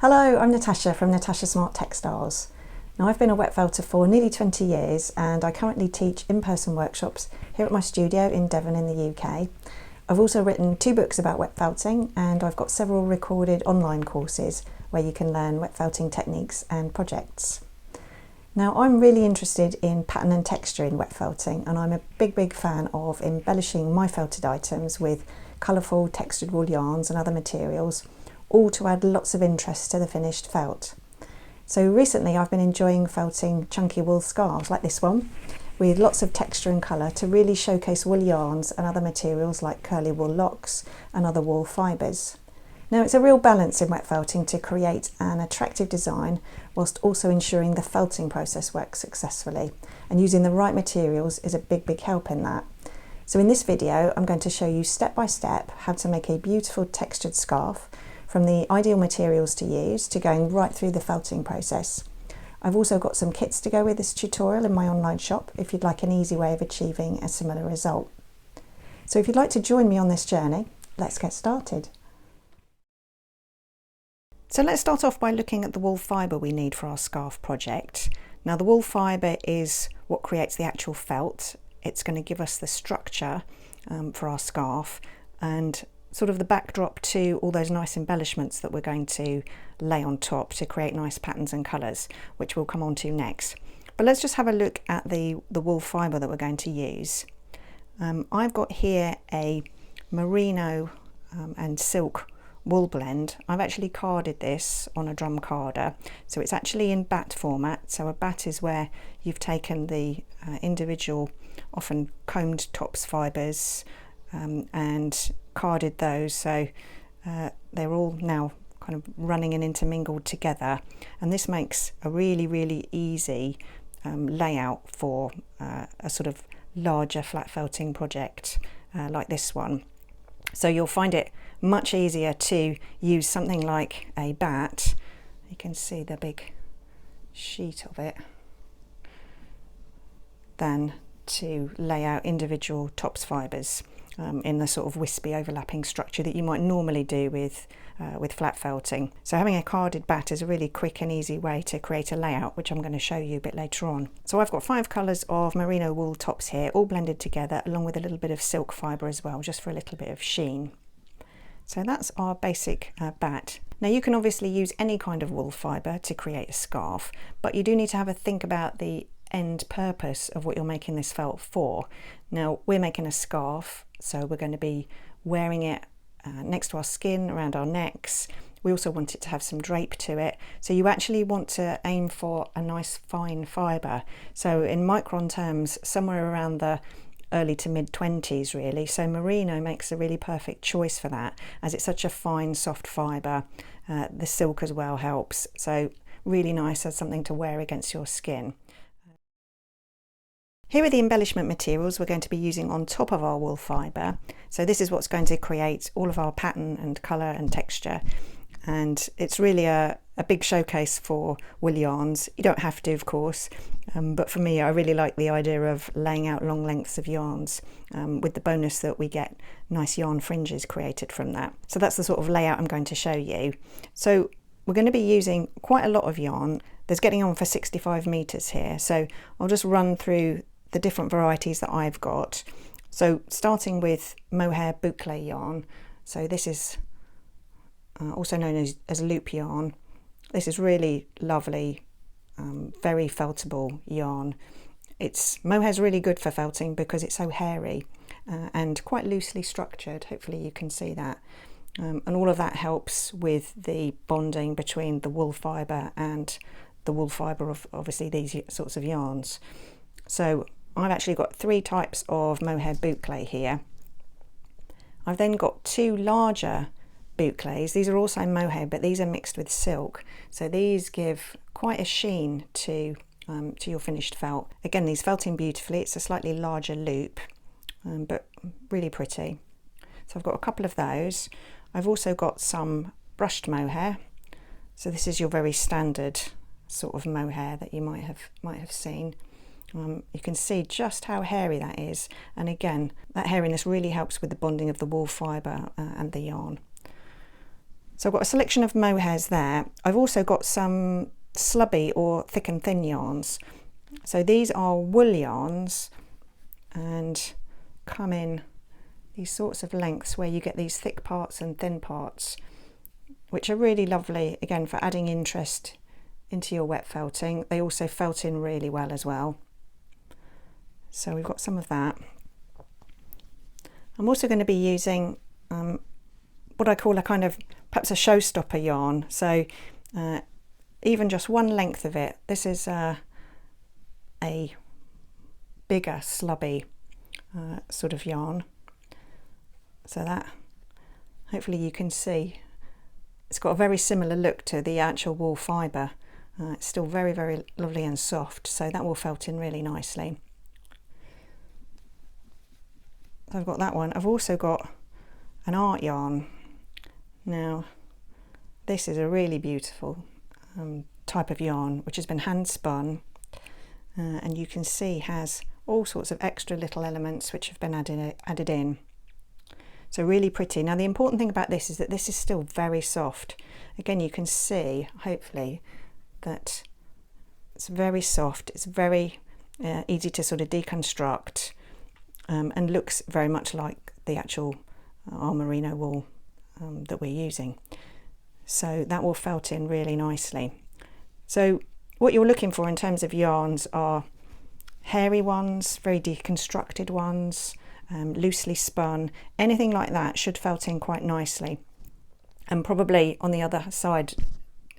Hello, I'm Natasha from Natasha Smart Textiles. Now I've been a wet felter for nearly 20 years and I currently teach in-person workshops here at my studio in Devon in the UK. I've also written 2 books about wet felting and I've got several recorded online courses where you can learn wet felting techniques and projects. Now I'm really interested in pattern and texture in wet felting and I'm a big fan of embellishing my felted items with colourful textured wool yarns and other materials, all to add lots of interest to the finished felt. So recently I've been enjoying felting chunky wool scarves like this one with lots of texture and colour to really showcase wool yarns and other materials like curly wool locks and other wool fibres. Now it's a real balance in wet felting to create an attractive design whilst also ensuring the felting process works successfully, and using the right materials is a big help in that. So in this video I'm going to show you step by step how to make a beautiful textured scarf, from the ideal materials to use to going right through the felting process. I've also got some kits to go with this tutorial in my online shop if you'd like an easy way of achieving a similar result. So if you'd like to join me on this journey, let's get started. So let's start off by looking at the wool fibre we need for our scarf project. Now the wool fibre is what creates the actual felt. It's going to give us the structure for our scarf and sort of the backdrop to all those nice embellishments that we're going to lay on top to create nice patterns and colours, which we'll come on to next. But let's just have a look at the wool fibre that we're going to use. I've got here a merino and silk wool blend. I've actually carded this on a drum carder, so it's actually in batt format. So a batt is where you've taken the individual, often combed tops fibres and carded those, so they're all now kind of running and intermingled together, and this makes a really easy layout for a sort of larger flat felting project like this one. So you'll find it much easier to use something like a batt. You can see the big sheet of it, than to lay out individual tops fibres in the sort of wispy overlapping structure that you might normally do with flat felting. So having a carded batt is a really quick and easy way to create a layout, which I'm going to show you a bit later on. So I've got 5 colours of merino wool tops here, all blended together, along with a little bit of silk fibre as well, just for a little bit of sheen. So that's our basic batt. Now you can obviously use any kind of wool fibre to create a scarf, but you do need to have a think about the end purpose of what you're making this felt for. Now we're making a scarf, so we're going to be wearing it next to our skin, around our necks. We also want it to have some drape to it, so you actually want to aim for a nice fine fibre. So in micron terms, somewhere around the early to mid 20s really. So merino makes a really perfect choice for that, as it's such a fine soft fibre. The silk as well helps, so really nice as something to wear against your skin. Here are the embellishment materials we're going to be using on top of our wool fibre. So this is what's going to create all of our pattern and colour and texture, and it's really a big showcase for wool yarns. You don't have to, of course, but for me I really like the idea of laying out long lengths of yarns, with the bonus that we get nice yarn fringes created from that. So that's the sort of layout I'm going to show you. So we're going to be using quite a lot of yarn. There's getting on for 65 metres here, so I'll just run through the different varieties that I've got. So starting with mohair boucle yarn. So this is also known as loop yarn. This is really lovely, very feltable yarn. Mohair's really good for felting because it's so hairy and quite loosely structured. Hopefully you can see that. And all of that helps with the bonding between the wool fibre and the wool fibre of obviously these sorts of yarns. So I've actually got 3 types of mohair boucle here. I've then got 2 larger boucles. These are also mohair, but these are mixed with silk, so these give quite a sheen to your finished felt. Again, these felting beautifully. It's a slightly larger loop, but really pretty. So I've got a couple of those. I've also got some brushed mohair. So this is your very standard sort of mohair that you might have seen. You can see just how hairy that is, and again that hairiness really helps with the bonding of the wool fibre and the yarn. So I've got a selection of mohairs there. I've also got some slubby or thick and thin yarns. So these are wool yarns and come in these sorts of lengths where you get these thick parts and thin parts, which are really lovely, again, for adding interest into your wet felting. They also felt in really well as well. So we've got some of that. I'm also going to be using what I call a kind of perhaps a showstopper yarn. So even just one length of it. This is a bigger slubby sort of yarn. So that, hopefully you can see, it's got a very similar look to the actual wool fibre. It's still very, very lovely and soft, so that will felt in really nicely. So I've got that one. I've also got an art yarn. Now, this is a really beautiful type of yarn which has been hand spun, and you can see has all sorts of extra little elements which have been added in. So really pretty. Now the important thing about this is that this is still very soft. Again, you can see, hopefully, that it's very soft. It's very easy to sort of deconstruct, and looks very much like the actual our merino wool that we're using. So that will felt in really nicely. So what you're looking for in terms of yarns are hairy ones, very deconstructed ones, loosely spun, anything like that should felt in quite nicely. And probably on the other side,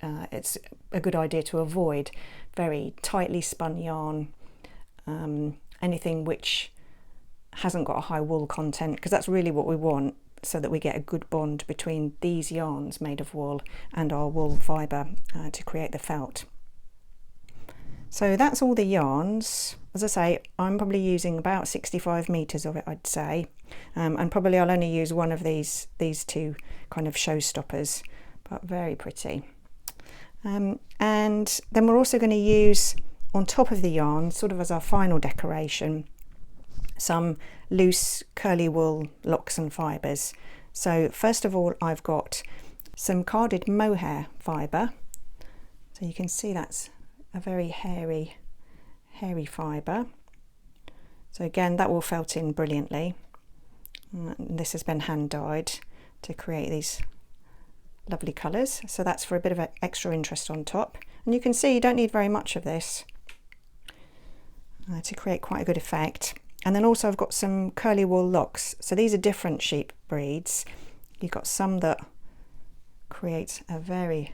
it's a good idea to avoid very tightly spun yarn, anything which hasn't got a high wool content, because that's really what we want, so that we get a good bond between these yarns made of wool and our wool fibre to create the felt. So that's all the yarns. As I say, I'm probably using about 65 metres of it, I'd say, and probably I'll only use one of these two kind of showstoppers, but very pretty. And then we're also going to use, on top of the yarn, sort of as our final decoration, some loose curly wool locks and fibres. So first of all, I've got some carded mohair fibre. So you can see that's a very hairy fibre. So again, that will felt in brilliantly. This has been hand dyed to create these lovely colours. So that's for a bit of extra interest on top. And you can see you don't need very much of this to create quite a good effect. And then also I've got some curly wool locks. So these are different sheep breeds. You've got some that create a very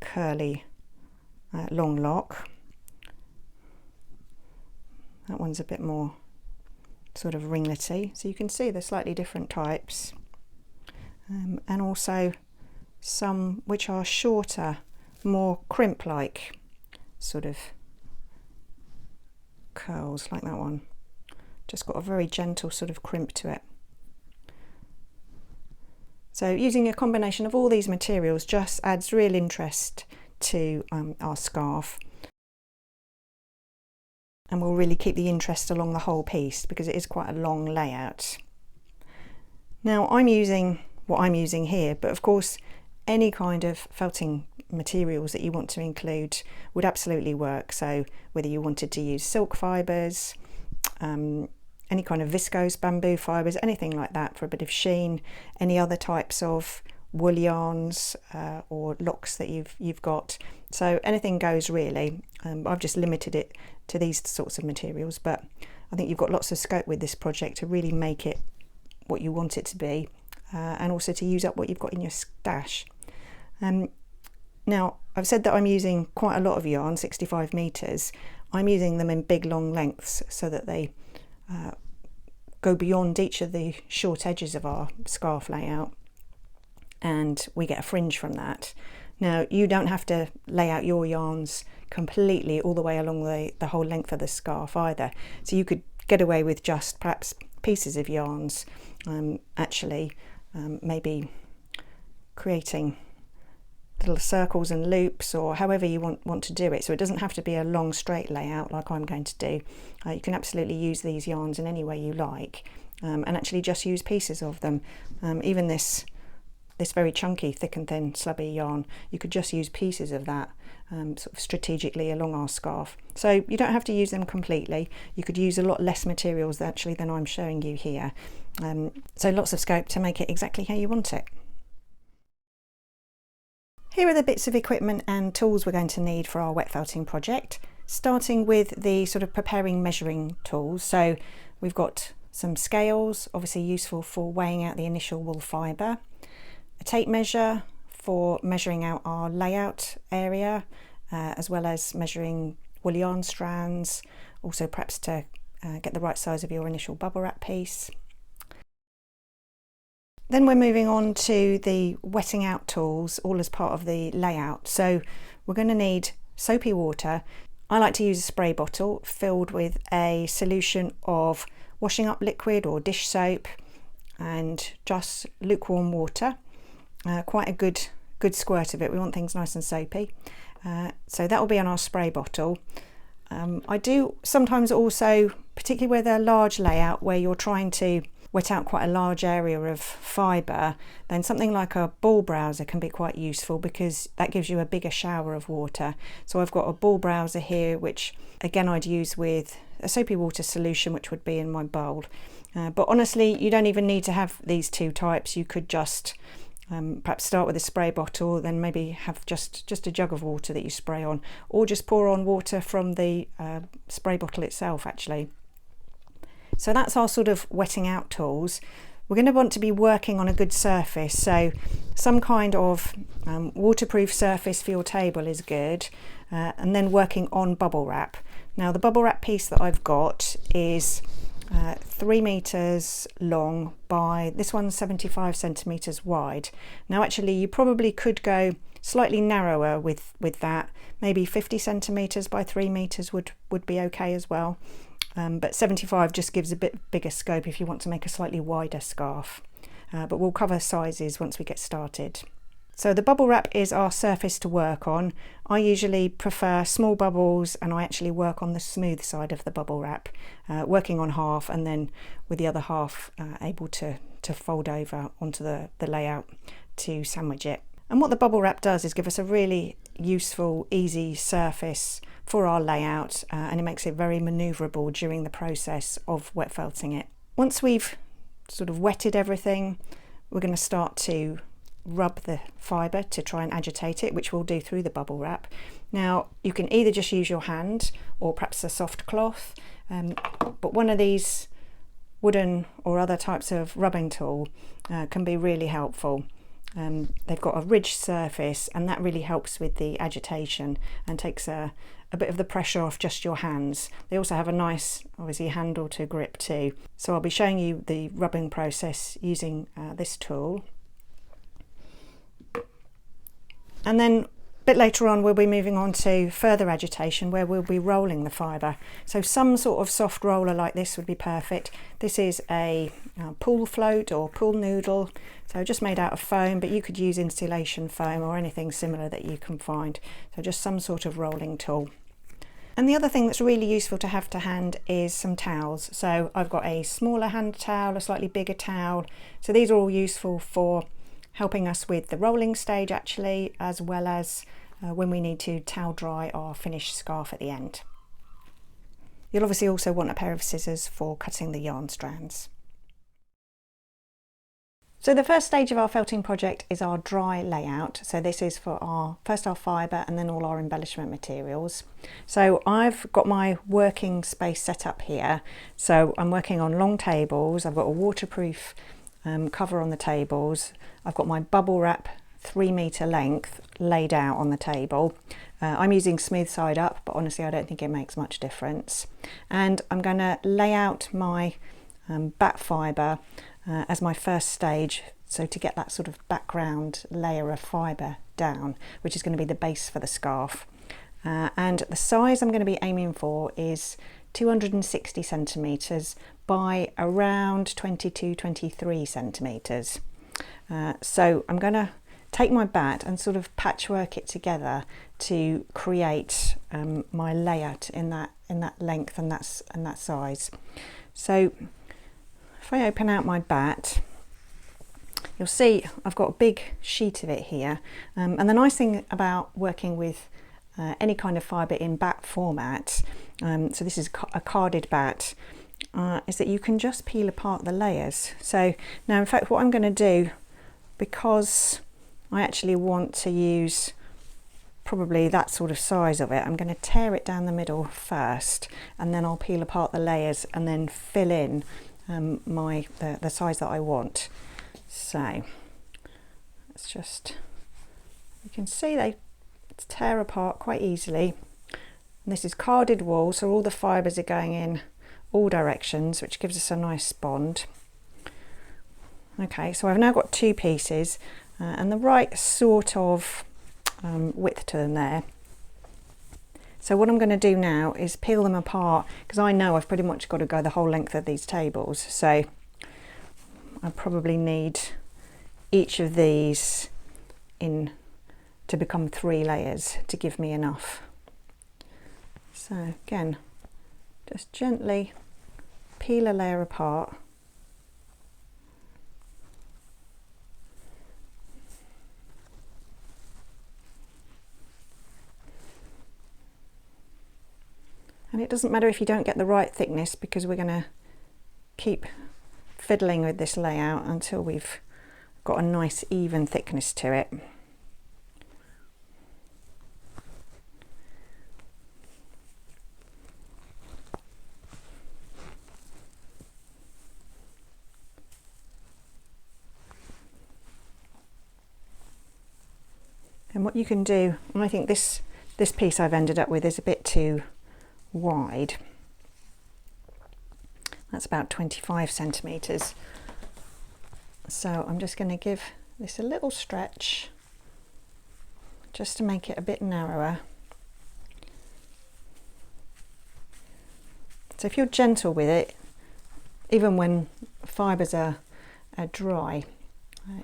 curly long lock. That one's a bit more sort of ringlety. So you can see they're slightly different types. And also some which are shorter, more crimp-like sort of curls, like that one. Just got a very gentle sort of crimp to it. So using a combination of all these materials just adds real interest to our scarf, and will really keep the interest along the whole piece because it is quite a long layout. Now I'm using what I'm using here, but of course any kind of felting materials that you want to include would absolutely work. So whether you wanted to use silk fibres, any kind of viscose bamboo fibres, anything like that for a bit of sheen, any other types of wool yarns or locks that you've got. So anything goes really. I've just limited it to these sorts of materials, but I think you've got lots of scope with this project to really make it what you want it to be, and also to use up what you've got in your stash. Now I've said that I'm using quite a lot of yarn, 65 metres. I'm using them in big long lengths so that they go beyond each of the short edges of our scarf layout, and we get a fringe from that. Now you don't have to lay out your yarns completely all the way along the whole length of the scarf either, so you could get away with just perhaps pieces of yarns, maybe creating little circles and loops, or however you want to do it. So it doesn't have to be a long straight layout like I'm going to do. You can absolutely use these yarns in any way you like, and actually just use pieces of them. Even this this very chunky, thick and thin slubby yarn, you could just use pieces of that sort of strategically along our scarf. So you don't have to use them completely. You could use a lot less materials actually than I'm showing you here. So lots of scope to make it exactly how you want it. Here are the bits of equipment and tools we're going to need for our wet felting project, starting with the sort of preparing measuring tools. So we've got some scales, obviously useful for weighing out the initial wool fibre, a tape measure for measuring out our layout area, as well as measuring wool yarn strands, also perhaps to get the right size of your initial bubble wrap piece. Then we're moving on to the wetting out tools, all as part of the layout. So we're going to need soapy water. I like to use a spray bottle filled with a solution of washing up liquid or dish soap and just lukewarm water. Quite a good squirt of it. We want things nice and soapy. So that will be on our spray bottle. I do sometimes also, particularly with a large layout where you're trying to wet out quite a large area of fibre, then something like a ball browser can be quite useful because that gives you a bigger shower of water. So I've got a ball browser here, which again I'd use with a soapy water solution, which would be in my bowl. But honestly, you don't even need to have these two types. You could just perhaps start with a spray bottle, then maybe have just a jug of water that you spray on, or just pour on water from the spray bottle itself actually. So that's our sort of wetting out tools. We're going to want to be working on a good surface, so some kind of waterproof surface for your table is good, and then working on bubble wrap. Now the bubble wrap piece that I've got is 3 meters long by, this one's 75 centimeters wide. Now actually you probably could go slightly narrower with that, maybe 50 centimeters by 3 meters would be okay as well. But 75 just gives a bit bigger scope if you want to make a slightly wider scarf. But we'll cover sizes once we get started. So the bubble wrap is our surface to work on. I usually prefer small bubbles, and I actually work on the smooth side of the bubble wrap, working on half and then with the other half able to fold over onto the layout to sandwich it. And what the bubble wrap does is give us a really useful, easy surface for our layout, and it makes it very manoeuvrable during the process of wet felting it. Once we've sort of wetted everything, we're going to start to rub the fibre to try and agitate it, which we'll do through the bubble wrap. Now you can either just use your hand or perhaps a soft cloth, but one of these wooden or other types of rubbing tool can be really helpful. They've got a ridged surface, and that really helps with the agitation and takes a bit of the pressure off just your hands. They also have a nice, obviously, handle to grip too. So I'll be showing you the rubbing process using this tool. And then a bit later on we'll be moving on to further agitation, where we'll be rolling the fibre. So some sort of soft roller like this would be perfect. This is a pool float or pool noodle, so just made out of foam, but you could use insulation foam or anything similar that you can find. So just some sort of rolling tool. And the other thing that's really useful to have to hand is some towels. So I've got a smaller hand towel, a slightly bigger towel. So these are all useful for helping us with the rolling stage actually, as well as when we need to towel dry our finished scarf at the end. You'll obviously also want a pair of scissors for cutting the yarn strands. So the first stage of our felting project is our dry layout. So this is for first our fibre and then all our embellishment materials. So I've got my working space set up here. So I'm working on long tables. I've got a waterproof cover on the tables. I've got my bubble wrap 3 meter length laid out on the table. I'm using smooth side up, but honestly I don't think it makes much difference. And I'm going to lay out my batt fibre as my first stage, so to get that sort of background layer of fibre down, which is going to be the base for the scarf. And the size I'm going to be aiming for is 260 centimetres by around 22-23 centimetres. So I'm going to take my batt and sort of patchwork it together to create my layout in that length and that size. So if I open out my batt, you'll see I've got a big sheet of it here, and the nice thing about working with any kind of fibre in batt format, so this is a carded batt, is that you can just peel apart the layers. So now in fact what I'm going to do, because I actually want to use probably that sort of size of it, I'm going to tear it down the middle first, and then I'll peel apart the layers and then fill in the size that I want. So let's just, you can see they tear apart quite easily, and this is carded wool, so all the fibres are going in all directions, which gives us a nice bond. Okay, so I've now got two pieces and the right sort of width to them there. So what I'm going to do now is peel them apart, because I know I've pretty much got to go the whole length of these tables, so I probably need each of these in to become 3 layers to give me enough. So again, just gently peel a layer apart. And it doesn't matter if you don't get the right thickness, because we're going to keep fiddling with this layout until we've got a nice even thickness to it. And what you can do, and I think this piece I've ended up with is a bit too wide. That's about 25 centimetres. So I'm just going to give this a little stretch just to make it a bit narrower. So if you're gentle with it, even when fibres are dry,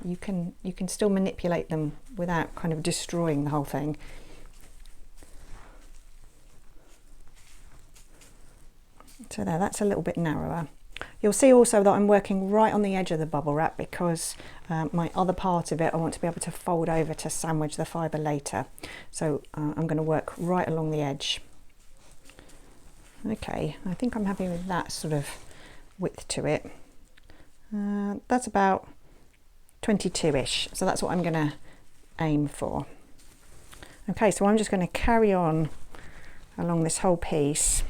you can still manipulate them without kind of destroying the whole thing. So there, that's a little bit narrower. You'll see also that I'm working right on the edge of the bubble wrap, because my other part of it I want to be able to fold over to sandwich the fibre later. So I'm going to work right along the edge. Okay, I think I'm happy with that sort of width to it. That's about 22-ish, so that's what I'm going to aim for. Okay, so I'm just going to carry on along this whole piece,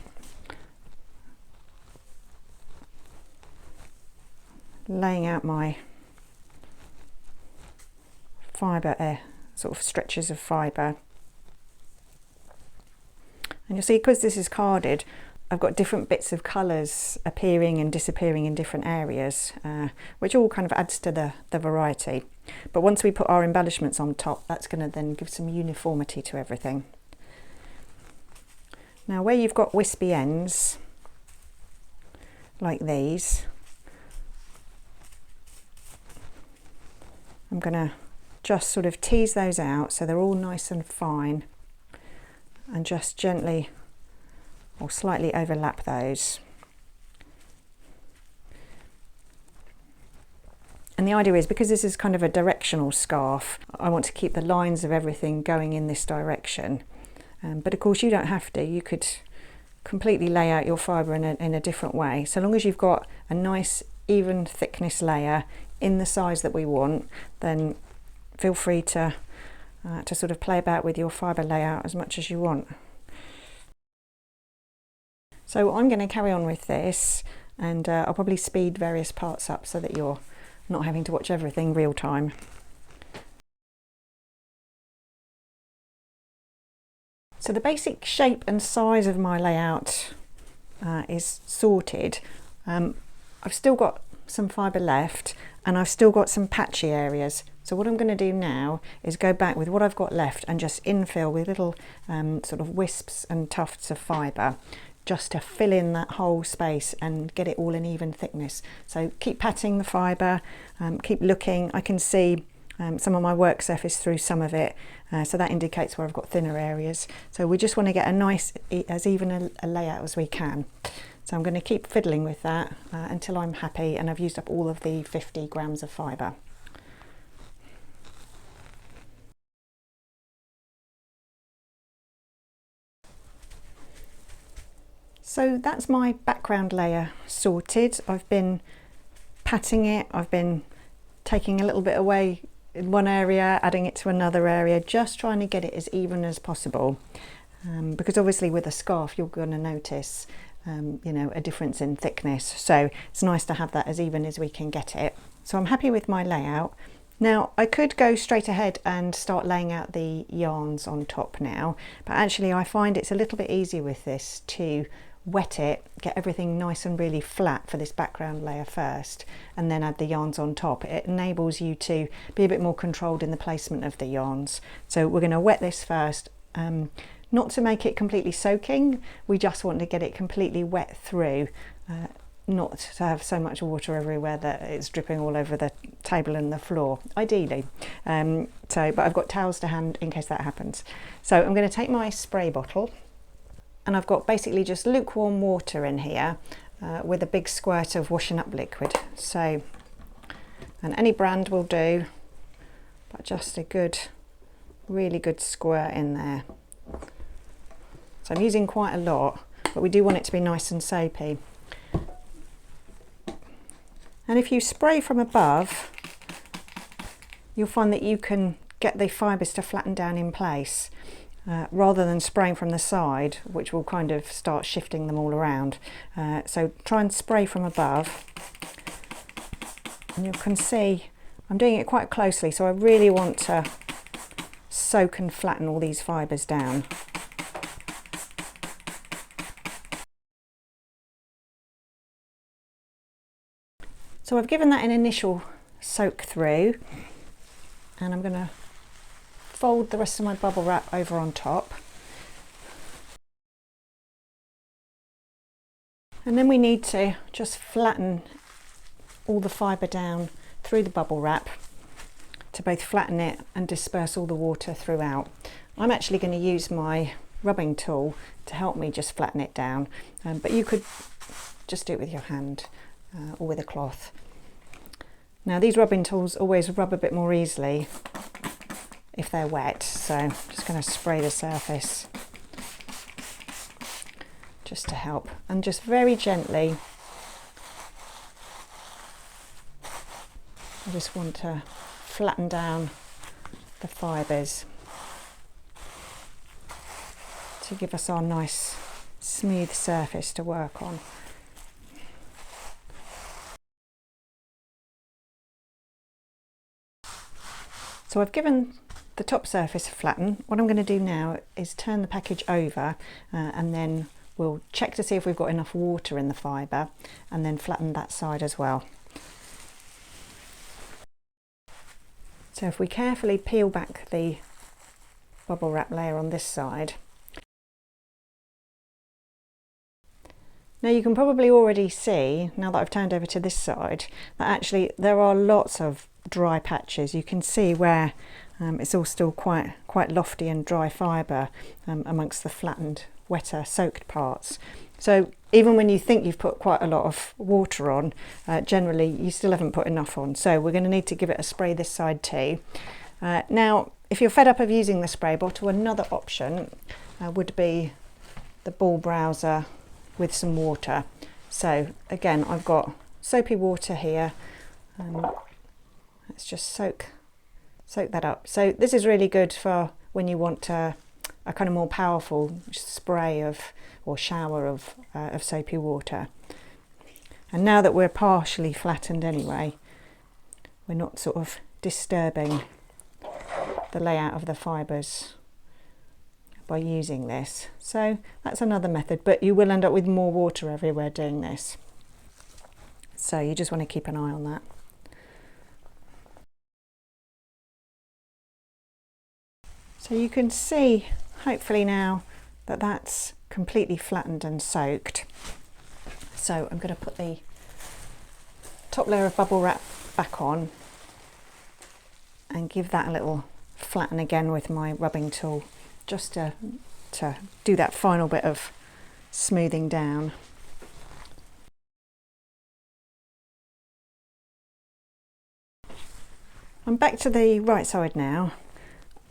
laying out my fibre, sort of stretches of fibre. And you'll see, because this is carded, I've got different bits of colours appearing and disappearing in different areas, which all kind of adds to the variety. But once we put our embellishments on top, that's going to then give some uniformity to everything. Now where you've got wispy ends, like these, I'm going to just sort of tease those out so they're all nice and fine, and just gently or slightly overlap those. And the idea is, because this is kind of a directional scarf, I want to keep the lines of everything going in this direction. But of course you don't have to. You could completely lay out your fibre in a different way. So long as you've got a nice even thickness layer in the size that we want, then feel free to sort of play about with your fibre layout as much as you want. So I'm going to carry on with this, and I'll probably speed various parts up so that you're not having to watch everything real time. So the basic shape and size of my layout is sorted. I've still got some fibre left, and I've still got some patchy areas. So what I'm going to do now is go back with what I've got left and just infill with little sort of wisps and tufts of fibre, just to fill in that whole space and get it all in even thickness. So keep patting the fibre, keep looking. I can see some of my work surface through some of it, so that indicates where I've got thinner areas. So we just want to get a nice, as even a layout as we can. So I'm going to keep fiddling with that until I'm happy and I've used up all of the 50 grams of fibre. So that's my background layer sorted. I've been patting it, I've been taking a little bit away in one area, adding it to another area, just trying to get it as even as possible. Because obviously with a scarf you're going to notice you know, a difference in thickness, so it's nice to have that as even as we can get it. So I'm happy with my layout. Now I could go straight ahead and start laying out the yarns on top now, but actually I find it's a little bit easier with this to wet it, get everything nice and really flat for this background layer first, and then add the yarns on top. It enables you to be a bit more controlled in the placement of the yarns. So we're going to wet this first, not to make it completely soaking, we just want to get it completely wet through, not to have so much water everywhere that it's dripping all over the table and the floor, ideally. But I've got towels to hand in case that happens. So I'm going to take my spray bottle, and I've got basically just lukewarm water in here with a big squirt of washing up liquid. So, and any brand will do, but just a good, really good squirt in there. So I'm using quite a lot, but we do want it to be nice and soapy. And if you spray from above, you'll find that you can get the fibres to flatten down in place. Rather than spraying from the side, which will kind of start shifting them all around. So try and spray from above, and you can see I'm doing it quite closely, so I really want to soak and flatten all these fibres down. So I've given that an initial soak through, and I'm going to fold the rest of my bubble wrap over on top. And then we need to just flatten all the fibre down through the bubble wrap to both flatten it and disperse all the water throughout. I'm actually going to use my rubbing tool to help me just flatten it down, but you could just do it with your hand or with a cloth. Now these rubbing tools always rub a bit more easily if they're wet, so I'm just going to spray the surface just to help, and just very gently. I just want to flatten down the fibres to give us our nice smooth surface to work on. So I've given the top surface a flatten. What I'm going to do now is turn the package over and then we'll check to see if we've got enough water in the fibre, and then flatten that side as well. So if we carefully peel back the bubble wrap layer on this side, now you can probably already see, now that I've turned over to this side, that actually there are lots of dry patches. You can see where it's all still quite lofty and dry fibre amongst the flattened, wetter, soaked parts. So even when you think you've put quite a lot of water on, generally you still haven't put enough on. So we're going to need to give it a spray this side too. Now, if you're fed up of using the spray bottle, another option would be the ball browser with some water. So again, I've got soapy water here. Let's just soak that up. So this is really good for when you want a kind of more powerful spray of or shower of soapy water. And now that we're partially flattened anyway, we're not sort of disturbing the layout of the fibres by using this. So that's another method, but you will end up with more water everywhere doing this. So you just want to keep an eye on that. So you can see, hopefully now, that that's completely flattened and soaked. So I'm going to put the top layer of bubble wrap back on and give that a little flatten again with my rubbing tool, just to do that final bit of smoothing down. I'm back to the right side now.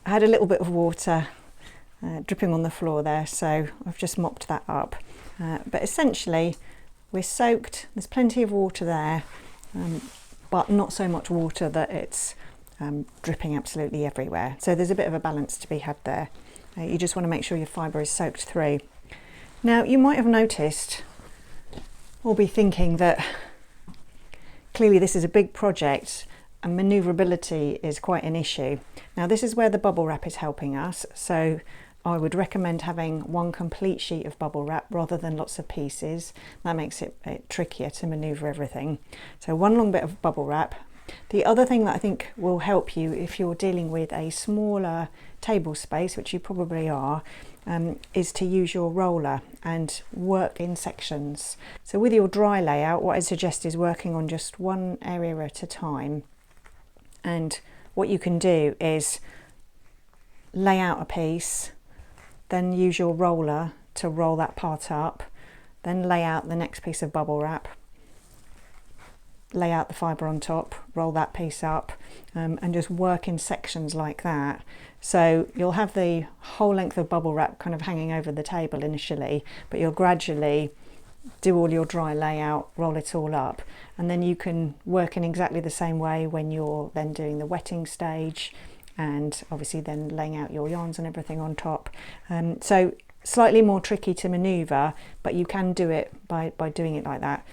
I had a little bit of water dripping on the floor there, so I've just mopped that up. But essentially we're soaked, there's plenty of water there, but not so much water that it's dripping absolutely everywhere. So there's a bit of a balance to be had there. You just want to make sure your fibre is soaked through. Now you might have noticed or be thinking that clearly this is a big project and manoeuvrability is quite an issue. Now this is where the bubble wrap is helping us, so I would recommend having one complete sheet of bubble wrap rather than lots of pieces. That makes it trickier to manoeuvre everything. So one long bit of bubble wrap. The other thing that I think will help you if you're dealing with a smaller table space, which you probably are, is to use your roller and work in sections. So with your dry layout, what I suggest is working on just one area at a time. And what you can do is lay out a piece, then use your roller to roll that part up, then lay out the next piece of bubble wrap, lay out the fibre on top, roll that piece up, and just work in sections like that. So you'll have the whole length of bubble wrap kind of hanging over the table initially, but you'll gradually do all your dry layout, roll it all up, and then you can work in exactly the same way when you're then doing the wetting stage, and obviously then laying out your yarns and everything on top. So slightly more tricky to manoeuvre, but you can do it by doing it like that.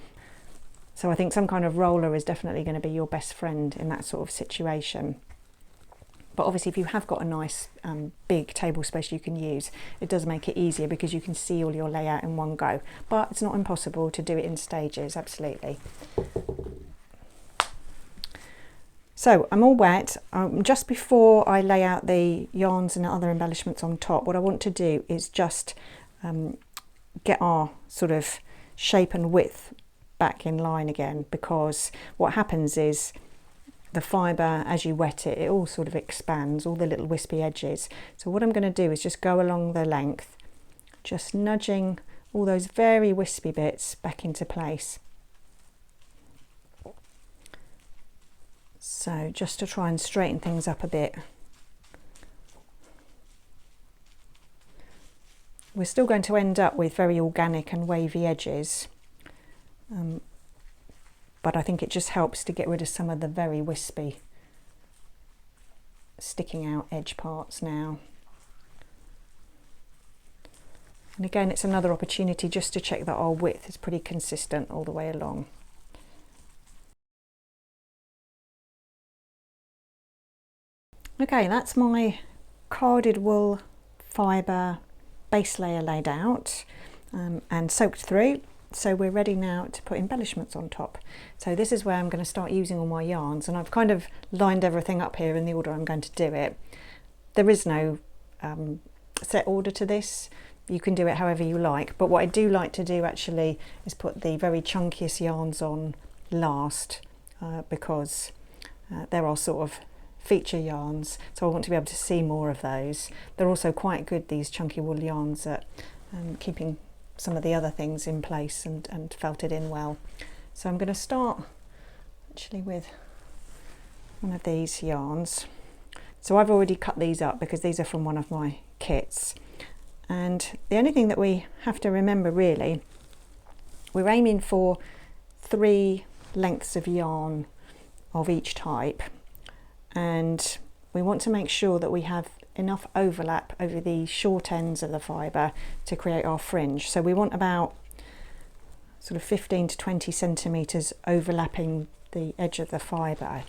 So I think some kind of roller is definitely going to be your best friend in that sort of situation. But obviously if you have got a nice big table space you can use, it does make it easier because you can see all your layout in one go. But it's not impossible to do it in stages, absolutely. So I'm all wet. Just before I lay out the yarns and other embellishments on top, what I want to do is just get our sort of shape and width back in line again, because what happens is the fibre, as you wet it, it all sort of expands, all the little wispy edges. So what I'm going to do is just go along the length, just nudging all those very wispy bits back into place. So just to try and straighten things up a bit. We're still going to end up with very organic and wavy edges. But I think it just helps to get rid of some of the very wispy sticking out edge parts now. And again, it's another opportunity just to check that our width is pretty consistent all the way along. Okay, that's my carded wool fibre base layer laid out and soaked through. So we're ready now to put embellishments on top. So this is where I'm going to start using all my yarns, and I've kind of lined everything up here in the order I'm going to do it. There is no set order to this. You can do it however you like, but what I do like to do actually is put the very chunkiest yarns on last because they're all sort of feature yarns, so I want to be able to see more of those. They're also quite good, these chunky wool yarns, at keeping some of the other things in place and felted in well. So I'm going to start actually with one of these yarns. So I've already cut these up because these are from one of my kits, and the only thing that we have to remember really, we're aiming for 3 lengths of yarn of each type, and we want to make sure that we have enough overlap over the short ends of the fibre to create our fringe. So we want about sort of 15 to 20 centimetres overlapping the edge of the fibre.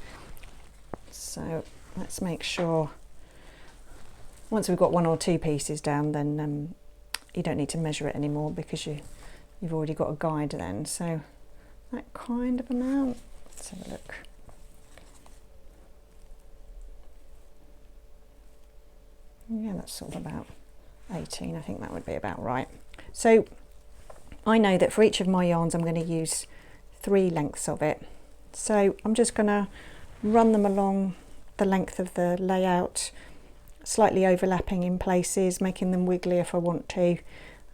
So let's make sure, once we've got 1 or 2 pieces down, then you don't need to measure it anymore because you've already got a guide then. So that kind of amount, let's have a look. Yeah, that's sort of about 18, I think that would be about right. So I know that for each of my yarns I'm going to use 3 lengths of it. So I'm just going to run them along the length of the layout, slightly overlapping in places, making them wiggly if I want to.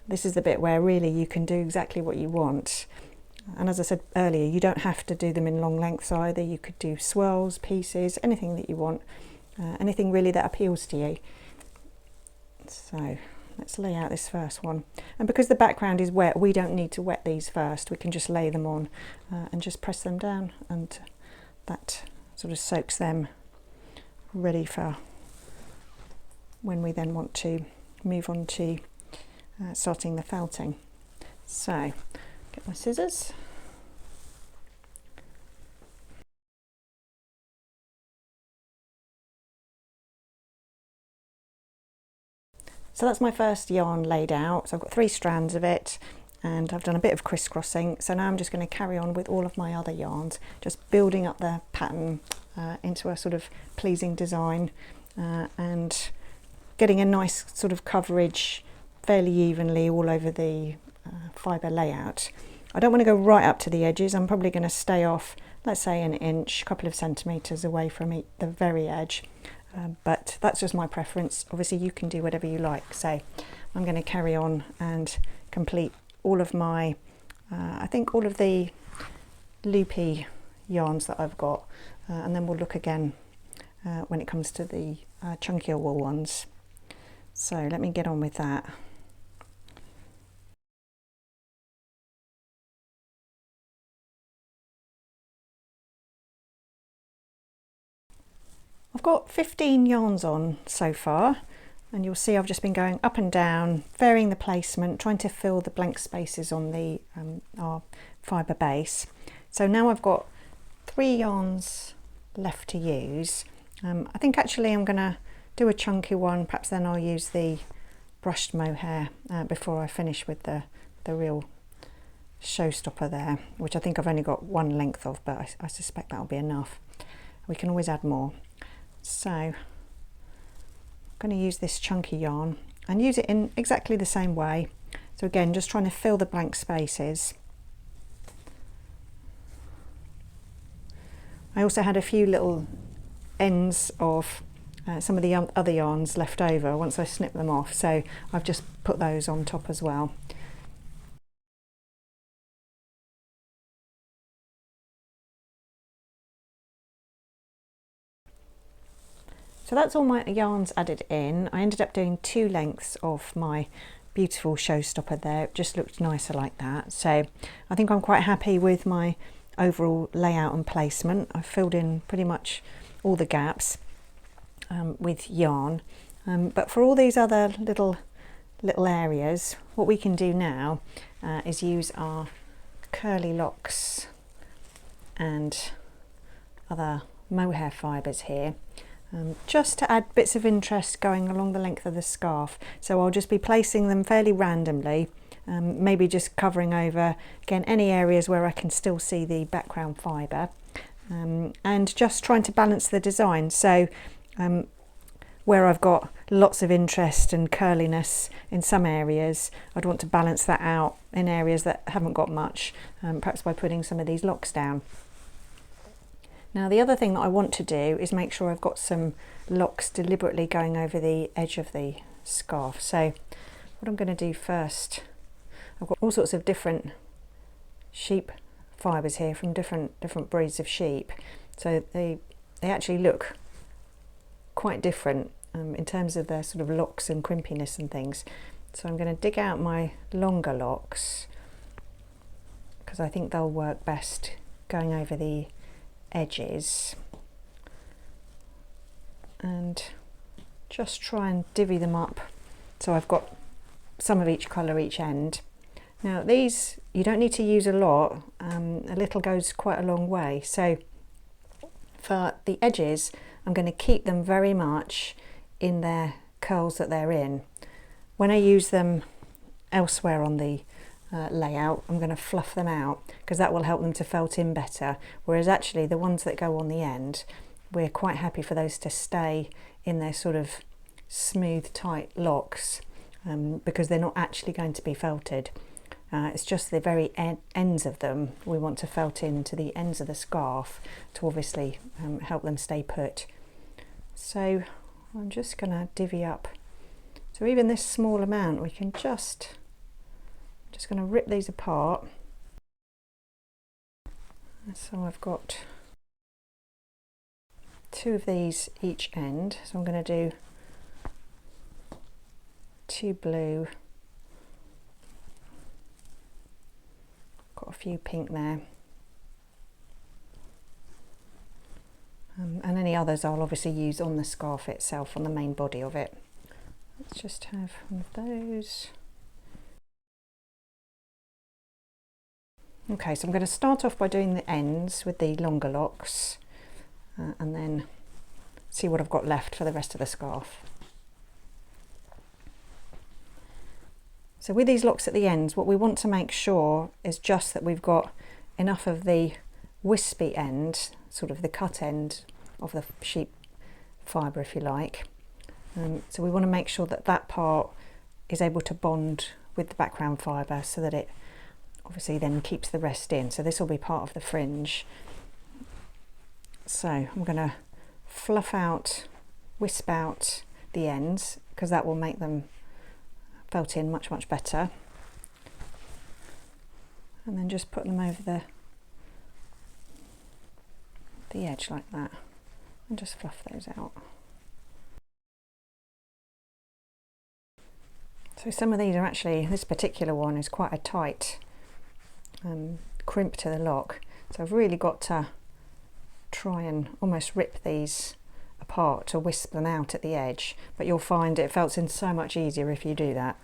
This is the bit where really you can do exactly what you want. And as I said earlier, you don't have to do them in long lengths either. You could do swirls, pieces, anything that you want, anything really that appeals to you. So Let's lay out this first one, and because the background is wet, we don't need to wet these first. We can just lay them on and just press them down, and that sort of soaks them ready for when we then want to move on to starting the felting. So get my scissors. So that's my first yarn laid out. So I've got 3 strands of it, and I've done a bit of crisscrossing. So now I'm just going to carry on with all of my other yarns, just building up the pattern into a sort of pleasing design and getting a nice sort of coverage fairly evenly all over the fibre layout. I don't want to go right up to the edges. I'm probably going to stay off, let's say, an inch, a couple of centimetres away from the very edge. But that's just my preference. Obviously you can do whatever you like. So I'm going to carry on and complete all of my, I think all of the loopy yarns that I've got, and then we'll look again when it comes to the chunkier wool ones. So let me get on with that. I've got 15 yarns on so far, and you'll see I've just been going up and down, varying the placement, trying to fill the blank spaces on the our fibre base. So now I've got 3 yarns left to use. I think actually I'm going to do a chunky one, perhaps then I'll use the brushed mohair before I finish with the real showstopper there, which I think I've only got 1 length of, but I suspect that'll be enough. We can always add more. So I'm going to use this chunky yarn and use it in exactly the same way. So again, just trying to fill the blank spaces. I also had a few little ends of some of the other yarns left over once I snipped them off, so I've just put those on top as well. So that's all my yarns added in. I ended up doing 2 lengths of my beautiful showstopper there. It just looked nicer like that. So I think I'm quite happy with my overall layout and placement. I've filled in pretty much all the gaps with yarn. But for all these other little areas, what we can do now is use our curly locks and other mohair fibres here. Just to add bits of interest going along the length of the scarf. So I'll just be placing them fairly randomly, maybe just covering over, again, any areas where I can still see the background fibre, and just trying to balance the design. So where I've got lots of interest and curliness in some areas, I'd want to balance that out in areas that haven't got much, perhaps by putting some of these locks down. Now the other thing that I want to do is make sure I've got some locks deliberately going over the edge of the scarf. So what I'm going to do first, I've got all sorts of different sheep fibres here from different breeds of sheep. So they actually look quite different in terms of their sort of locks and crimpiness and things. So I'm going to dig out my longer locks because I think they'll work best going over the edges, and just try and divvy them up so I've got some of each colour each end. Now these you don't need to use a lot, a little goes quite a long way. So for the edges I'm going to keep them very much in their curls that they're in. When I use them elsewhere on the layout, I'm going to fluff them out because that will help them to felt in better, whereas actually the ones that go on the end, we're quite happy for those to stay in their sort of smooth tight locks because they're not actually going to be felted. It's just the very ends of them we want to felt into the ends of the scarf to obviously help them stay put. So I'm just going to divvy up, so even this small amount we can just going to rip these apart. So I've got 2 of these each end, so I'm going to do too blue. Got a few pink there. And any others I'll obviously use on the scarf itself, on the main body of it. Let's just have one of those. Okay, so I'm going to start off by doing the ends with the longer locks and then see what I've got left for the rest of the scarf. So with these locks at the ends, what we want to make sure is just that we've got enough of the wispy end, sort of the cut end of the sheep fibre, if you like. So we want to make sure that that part is able to bond with the background fibre so that it obviously then keeps the rest in. So this will be part of the fringe. So I'm going to fluff out, wisp out the ends, because that will make them felt in much better. And then just put them over the edge like that, and just fluff those out. So some of these are actually, this particular one is quite a tight crimp to the lock, so I've really got to try and almost rip these apart to wisp them out at the edge, but you'll find it felts in so much easier if you do that.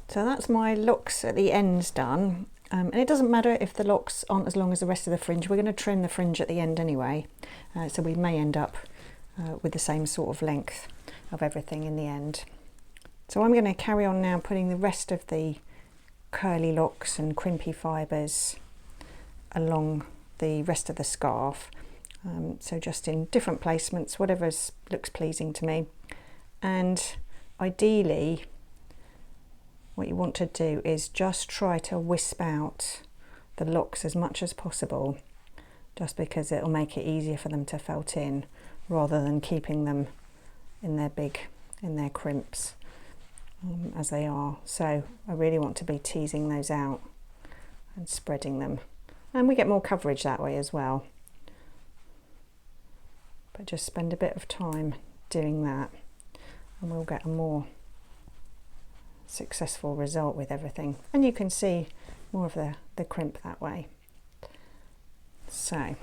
So that's my locks at the ends done, and it doesn't matter if the locks aren't as long as the rest of the fringe. We're going to trim the fringe at the end anyway, so we may end up with the same sort of length of everything in the end. So I'm going to carry on now putting the rest of the curly locks and crimpy fibres along the rest of the scarf, so just in different placements, whatever looks pleasing to me. And ideally what you want to do is just try to wisp out the locks as much as possible, just because it'll make it easier for them to felt in rather than keeping them in their crimps as they are. So I really want to be teasing those out and spreading them, and we get more coverage that way as well. But just spend a bit of time doing that and we'll get a more successful result with everything, and you can see more of the crimp that way. So I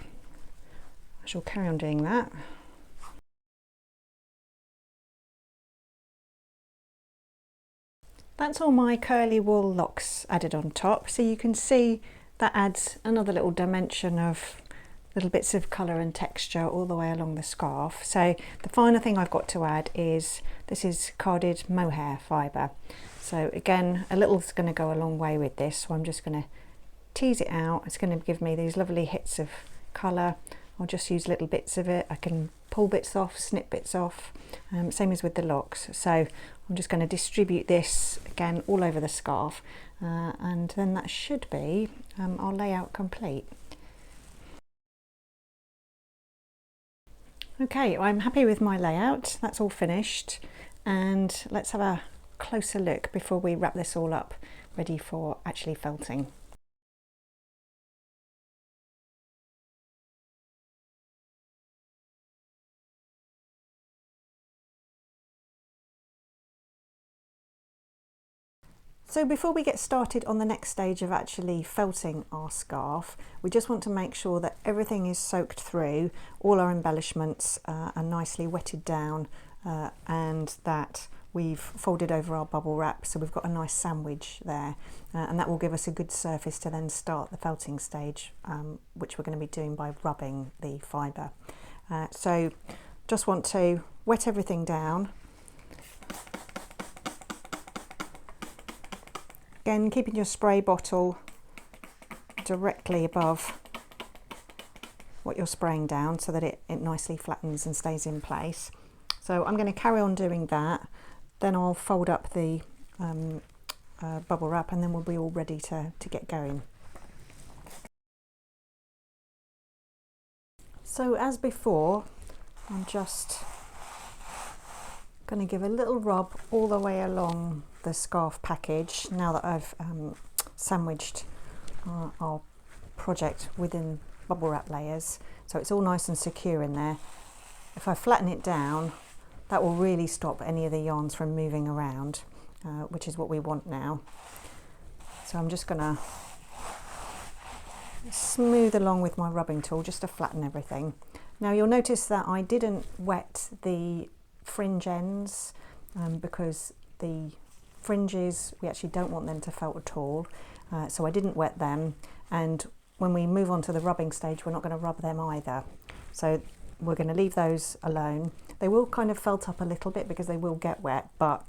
shall carry on doing that. That's all my curly wool locks added on top, so you can see that adds another little dimension of little bits of colour and texture all the way along the scarf. So the final thing I've got to add is, this is carded mohair fibre. So again, a little's going to go a long way with this, so I'm just going to tease it out. It's going to give me these lovely hits of colour. I'll just use little bits of it. I can pull bits off, snip bits off, same as with the locks. So I'm just going to distribute this again all over the scarf, and then that should be our layout complete. Okay, I'm happy with my layout. That's all finished, and let's have a closer look before we wrap this all up, ready for actually felting. So before we get started on the next stage of actually felting our scarf, we just want to make sure that everything is soaked through, all our embellishments are nicely wetted down, and that we've folded over our bubble wrap, so we've got a nice sandwich there, and that will give us a good surface to then start the felting stage, which we're going to be doing by rubbing the fibre. So just want to wet everything down. Again, keeping your spray bottle directly above what you're spraying down so that it nicely flattens and stays in place. So I'm going to carry on doing that, then I'll fold up the bubble wrap, and then we'll be all ready to get going. So as before, I'm just going to give a little rub all the way along the scarf package now that I've sandwiched our project within bubble wrap layers, so it's all nice and secure in there. if I flatten it down, that will really stop any of the yarns from moving around, which is what we want now. So I'm just going to smooth along with my rubbing tool just to flatten everything. Now you'll notice that I didn't wet the fringe ends because the fringes, we actually don't want them to felt at all, so I didn't wet them, and when we move on to the rubbing stage we're not going to rub them either, so we're going to leave those alone. They will kind of felt up a little bit because they will get wet, but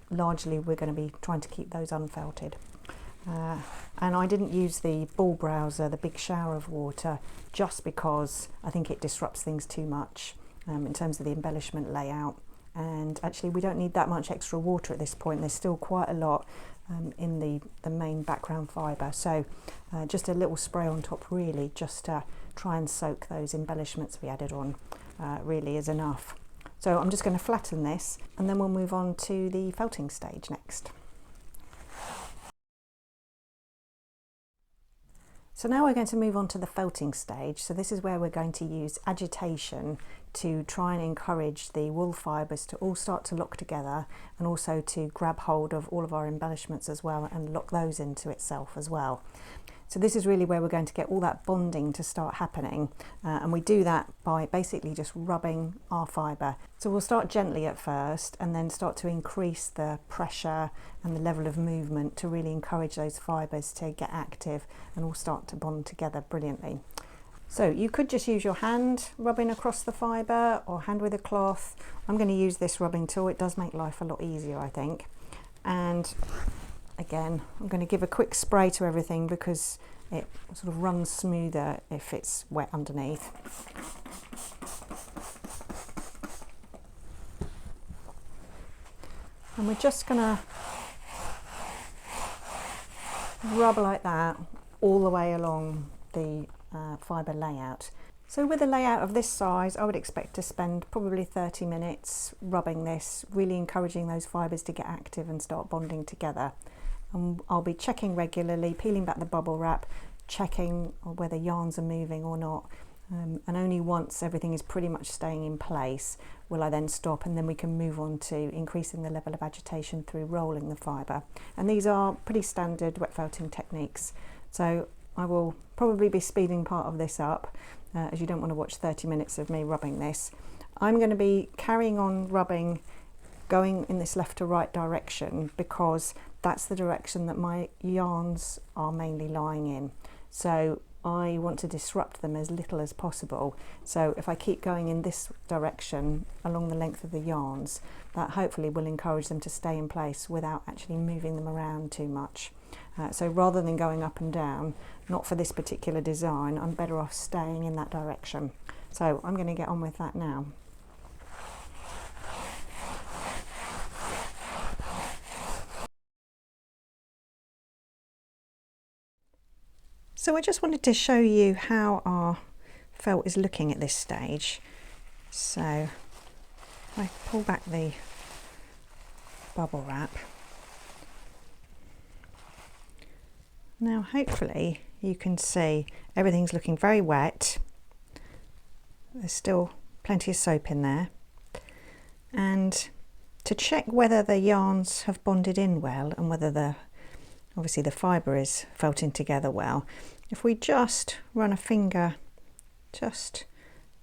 largely we're going to be trying to keep those unfelted. And I didn't use the ball browser, the big shower of water, just because I think it disrupts things too much in terms of the embellishment layout. And actually we don't need that much extra water at this point. There's still quite a lot in the main background fibre. So just a little spray on top really, just to try and soak those embellishments we added on, really is enough. So I'm just going to flatten this and then we'll move on to the felting stage next. So now we're going to move on to the felting stage. So this is where we're going to use agitation to try and encourage the wool fibres to all start to lock together, and also to grab hold of all of our embellishments as well and lock those into itself as well. So this is really where we're going to get all that bonding to start happening, and we do that by basically just rubbing our fibre. So we'll start gently at first and then start to increase the pressure and the level of movement to really encourage those fibres to get active and all start to bond together brilliantly. So you could just use your hand rubbing across the fibre or hand with a cloth. I'm going to use this rubbing tool. It does make life a lot easier, I think. And again, I'm going to give a quick spray to everything because it sort of runs smoother if it's wet underneath. And we're just going to rub like that all the way along the fibre layout. So with a layout of this size, I would expect to spend probably 30 minutes rubbing this, really encouraging those fibres to get active and start bonding together. And I'll be checking regularly, peeling back the bubble wrap, checking whether yarns are moving or not. And only once everything is pretty much staying in place will I then stop, and then we can move on to increasing the level of agitation through rolling the fibre. And these are pretty standard wet felting techniques. So I will probably be speeding part of this up, as you don't want to watch 30 minutes of me rubbing this. I'm going to be carrying on rubbing, going in this left to right direction, because that's the direction that my yarns are mainly lying in. So I want to disrupt them as little as possible. So if I keep going in this direction along the length of the yarns, that hopefully will encourage them to stay in place without actually moving them around too much. So rather than going up and down, not for this particular design, I'm better off staying in that direction. So I'm going to get on with that now. So I just wanted to show you how our felt is looking at this stage. So I pull back the bubble wrap. Now hopefully you can see everything's looking very wet. There's still plenty of soap in there. And to check whether the yarns have bonded in well and whether obviously the fibre is felting together well, if we just run a finger just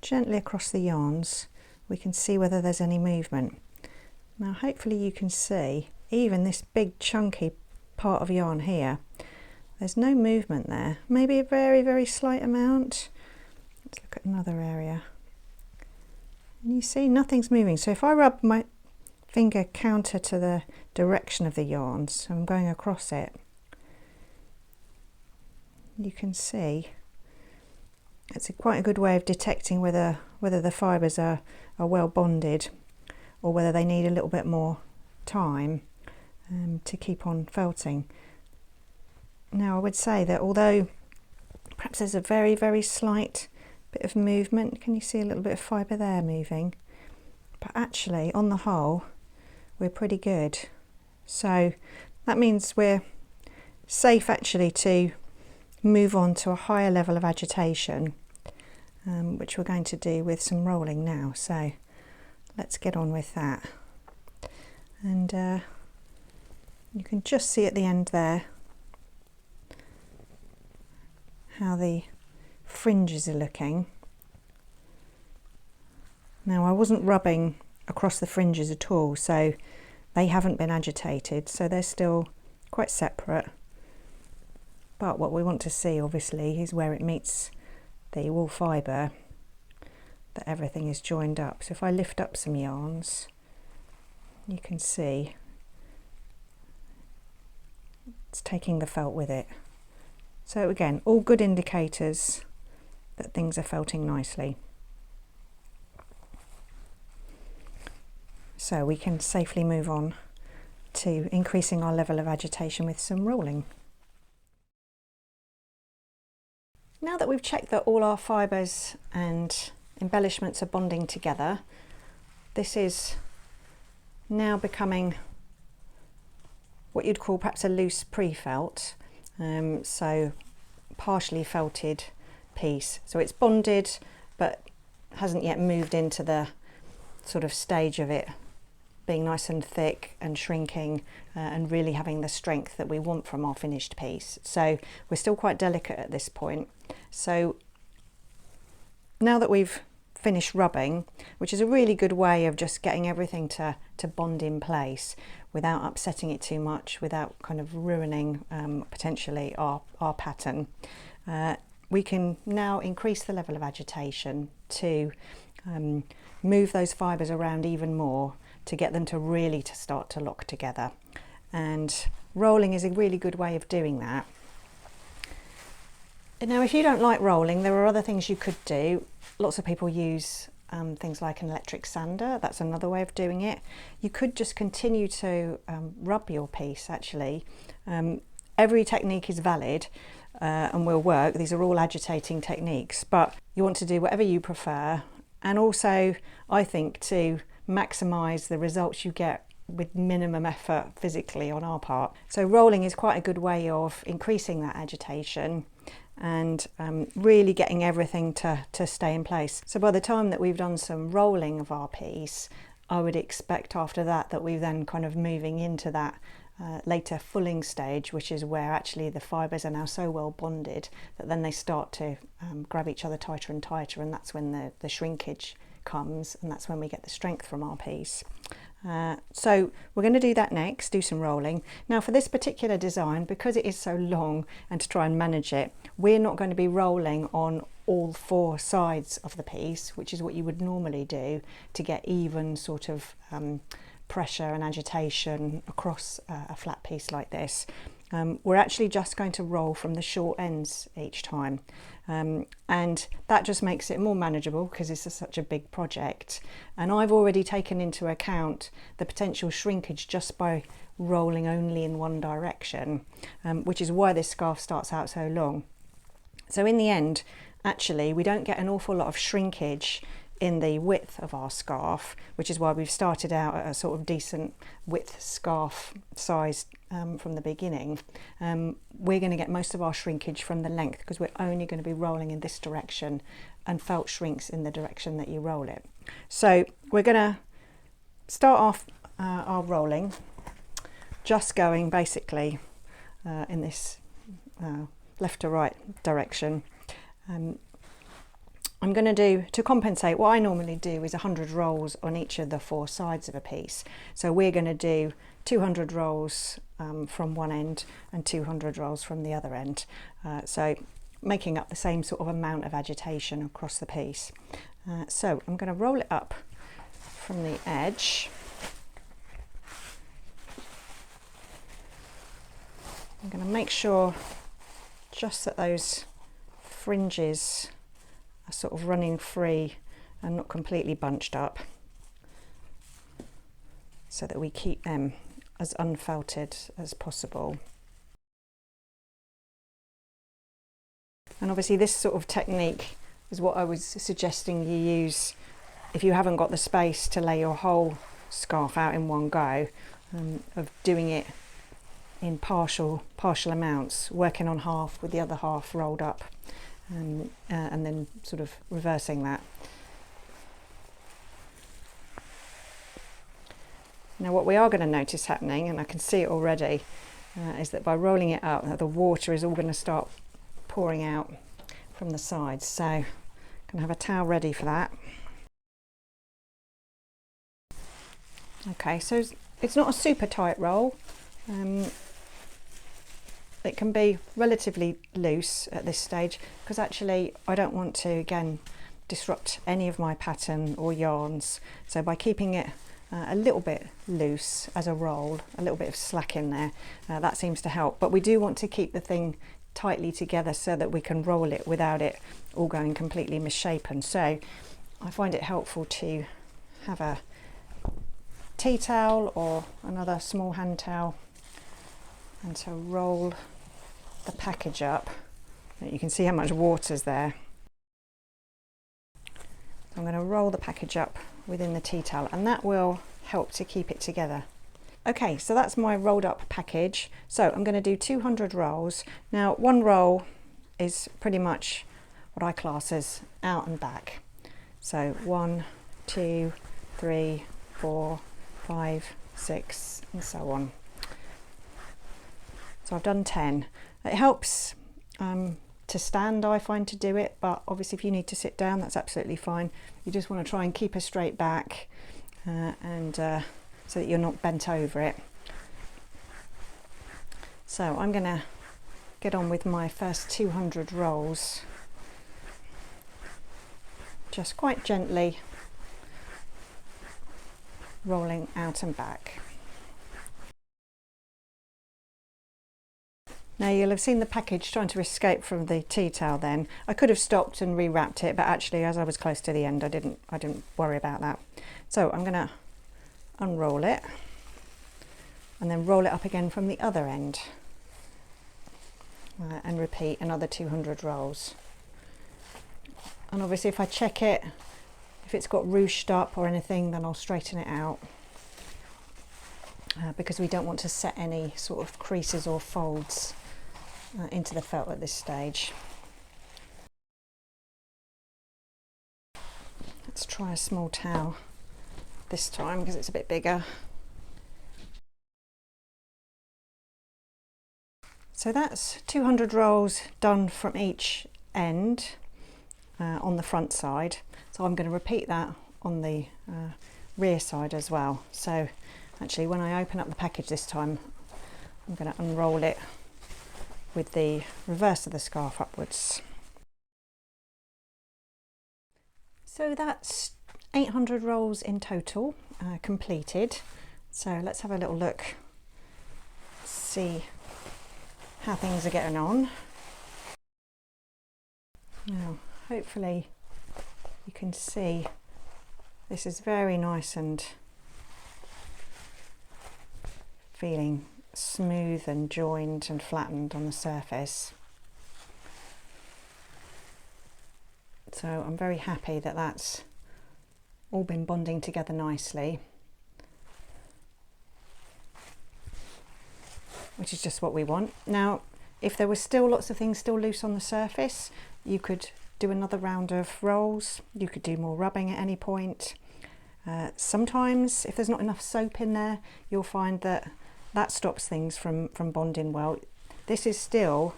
gently across the yarns, we can see whether there's any movement. Now hopefully you can see even this big chunky part of yarn here, there's no movement there. Maybe a very, very slight amount. Let's look at another area. And you see nothing's moving. So if I rub my finger counter to the direction of the yarns, so I'm going across it, you can see it's quite a good way of detecting whether the fibres are well bonded or whether they need a little bit more time to keep on felting. Now I would say that although perhaps there's a very, very slight bit of movement, can you see a little bit of fibre there moving? But actually on the whole we're pretty good. So that means we're safe actually to move on to a higher level of agitation, which we're going to do with some rolling now. So let's get on with that. And you can just see at the end there how the fringes are looking. Now, I wasn't rubbing across the fringes at all, so they haven't been agitated, so they're still quite separate. But what we want to see, obviously, is where it meets the wool fibre, that everything is joined up. So if I lift up some yarns, you can see it's taking the felt with it. So again, all good indicators that things are felting nicely. So we can safely move on to increasing our level of agitation with some rolling. Now that we've checked that all our fibres and embellishments are bonding together, this is now becoming what you'd call perhaps a loose pre-felt, so partially felted piece. So it's bonded but hasn't yet moved into the sort of stage of it being nice and thick and shrinking and really having the strength that we want from our finished piece. So we're still quite delicate at this point. So now that we've finished rubbing, which is a really good way of just getting everything to bond in place without upsetting it too much, without kind of ruining potentially our pattern, we can now increase the level of agitation to move those fibres around even more, to get them to really start to lock together. And rolling is a really good way of doing that. Now, if you don't like rolling, there are other things you could do. Lots of people use things like an electric sander. That's another way of doing it. You could just continue to rub your piece, actually. Every technique is valid and will work. These are all agitating techniques, but you want to do whatever you prefer. And also, I think, to maximise the results you get with minimum effort physically on our part. So rolling is quite a good way of increasing that agitation and really getting everything to stay in place. So by the time that we've done some rolling of our piece, I would expect after that we're then kind of moving into that later fulling stage, which is where actually the fibres are now so well bonded that then they start to grab each other tighter and tighter, and that's when the shrinkage comes, and that's when we get the strength from our piece. So we're going to do that next, do some rolling. Now for this particular design, because it is so long and to try and manage it, we're not going to be rolling on all four sides of the piece, which is what you would normally do to get even sort of pressure and agitation across a flat piece like this. We're actually just going to roll from the short ends each time, and that just makes it more manageable because this is such a big project. And I've already taken into account the potential shrinkage just by rolling only in one direction, which is why this scarf starts out so long. So in the end, actually, we don't get an awful lot of shrinkage in the width of our scarf, which is why we've started out at a sort of decent width scarf size from the beginning. We're going to get most of our shrinkage from the length because we're only going to be rolling in this direction, and felt shrinks in the direction that you roll it. So we're going to start off our rolling just going basically in this left to right direction. I'm going to do, to compensate, what I normally do is 100 rolls on each of the four sides of a piece. So we're going to do 200 rolls from one end and 200 rolls from the other end. So making up the same sort of amount of agitation across the piece. So I'm going to roll it up from the edge. I'm going to make sure just that those fringes are sort of running free and not completely bunched up, so that we keep them as unfelted as possible. And obviously this sort of technique is what I was suggesting you use if you haven't got the space to lay your whole scarf out in one go, of doing it in partial amounts, working on half with the other half rolled up. and then sort of reversing that. Now what we are going to notice happening, and I can see it already, is that by rolling it up, the water is all going to start pouring out from the sides. So I'm going to have a towel ready for that. Okay, so it's not a super tight roll. It can be relatively loose at this stage, because actually I don't want to, again, disrupt any of my pattern or yarns. So by keeping it a little bit loose as a roll, a little bit of slack in there, that seems to help. But we do want to keep the thing tightly together so that we can roll it without it all going completely misshapen. So I find it helpful to have a tea towel or another small hand towel and to roll the package up. You can see how much water's there. So I'm going to roll the package up within the tea towel, and that will help to keep it together. Okay, so that's my rolled up package. So I'm going to do 200 rolls. Now one roll is pretty much what I class as out and back. So 1, 2, 3, 4, 5, 6 and so on. So I've done 10. It helps to stand, I find, to do it, but obviously if you need to sit down, that's absolutely fine. You just want to try and keep a straight back and so that you're not bent over it. So I'm going to get on with my first 200 rolls, just quite gently rolling out and back. Now you'll have seen the package trying to escape from the tea towel then. I could have stopped and rewrapped it, but actually as I was close to the end I didn't worry about that. So I'm going to unroll it and then roll it up again from the other end and repeat another 200 rolls. And obviously if I check it, if it's got ruched up or anything, then I'll straighten it out because we don't want to set any sort of creases or folds into the felt at this stage. Let's try a small towel this time because it's a bit bigger. So that's 200 rolls done from each end on the front side. So I'm going to repeat that on the rear side as well. So actually when I open up the package this time, I'm going to unroll it with the reverse of the scarf upwards. So that's 800 rolls in total completed. So let's have a little look, see how things are getting on. Now hopefully you can see this is very nice and feeling smooth and joined and flattened on the surface. So I'm very happy that that's all been bonding together nicely, which is just what we want. Now if there were still lots of things still loose on the surface, you could do another round of rolls, you could do more rubbing at any point. Sometimes if there's not enough soap in there, you'll find that stops things from bonding well. This is still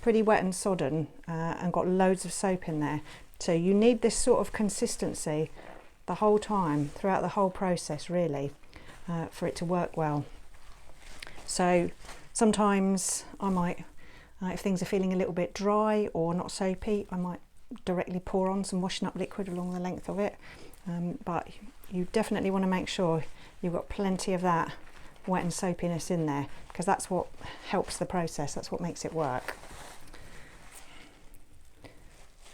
pretty wet and sodden and got loads of soap in there. So you need this sort of consistency the whole time, throughout the whole process really, for it to work well. So sometimes I might, if things are feeling a little bit dry or not soapy, I might directly pour on some washing up liquid along the length of it. But you definitely want to make sure you've got plenty of that wet and soapiness in there, because that's what helps the process, that's what makes it work.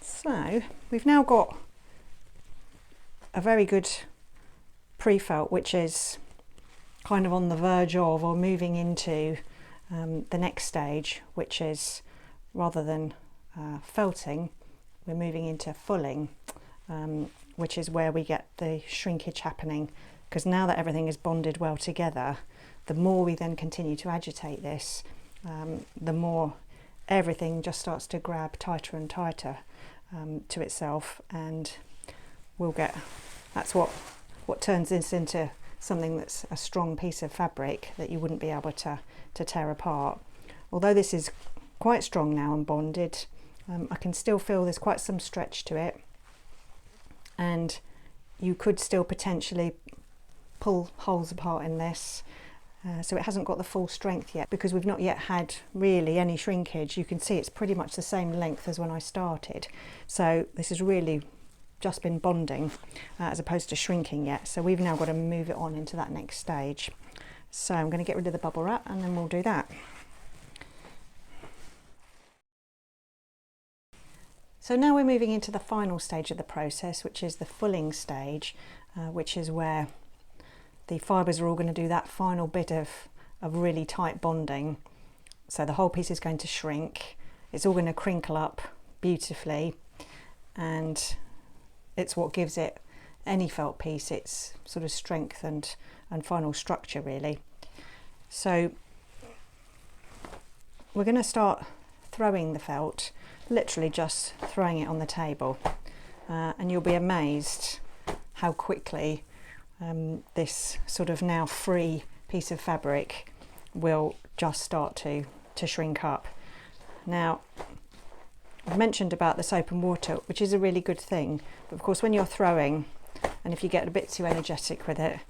So we've now got a very good pre-felt, which is kind of on the verge of or moving into the next stage, which is, rather than felting, we're moving into fulling, which is where we get the shrinkage happening, because now that everything is bonded well together, the more we then continue to agitate this, the more everything just starts to grab tighter and tighter to itself, and we'll get, that's what turns this into something that's a strong piece of fabric that you wouldn't be able to tear apart. Although this is quite strong now and bonded, I can still feel there's quite some stretch to it, and you could still potentially pull holes apart in this. So it hasn't got the full strength yet because we've not yet had really any shrinkage. You can see it's pretty much the same length as when I started. So this has really just been bonding as opposed to shrinking yet. So we've now got to move it on into that next stage. So I'm going to get rid of the bubble wrap and then we'll do that. So now we're moving into the final stage of the process, which is the fulling stage, which is where the fibres are all going to do that final bit of really tight bonding. So the whole piece is going to shrink, it's all going to crinkle up beautifully, and it's what gives it, any felt piece, its sort of strength and final structure really. So we're going to start throwing the felt, literally just throwing it on the table, and you'll be amazed how quickly this sort of now free piece of fabric will just start to shrink up. Now, I've mentioned about the soap and water, which is a really good thing, but of course when you're throwing, and if you get a bit too energetic with it,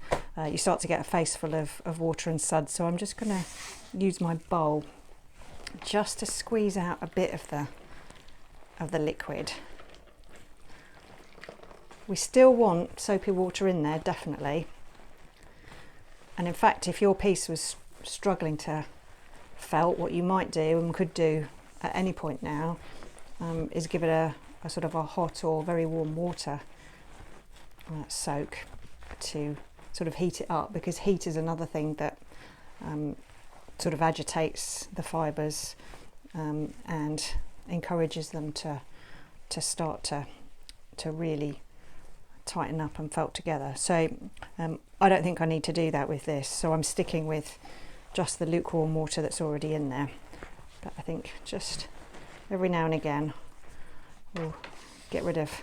you start to get a face full of water and suds. So I'm just going to use my bowl just to squeeze out a bit of the liquid. We still want soapy water in there, definitely. And in fact, if your piece was struggling to felt, what you might do and could do at any point now is give it a sort of a hot or very warm water soak to sort of heat it up, because heat is another thing that sort of agitates the fibres and encourages them to start to really tighten up and felt together. So I don't think I need to do that with this, so I'm sticking with just the lukewarm water that's already in there. But I think just every now and again we'll get rid of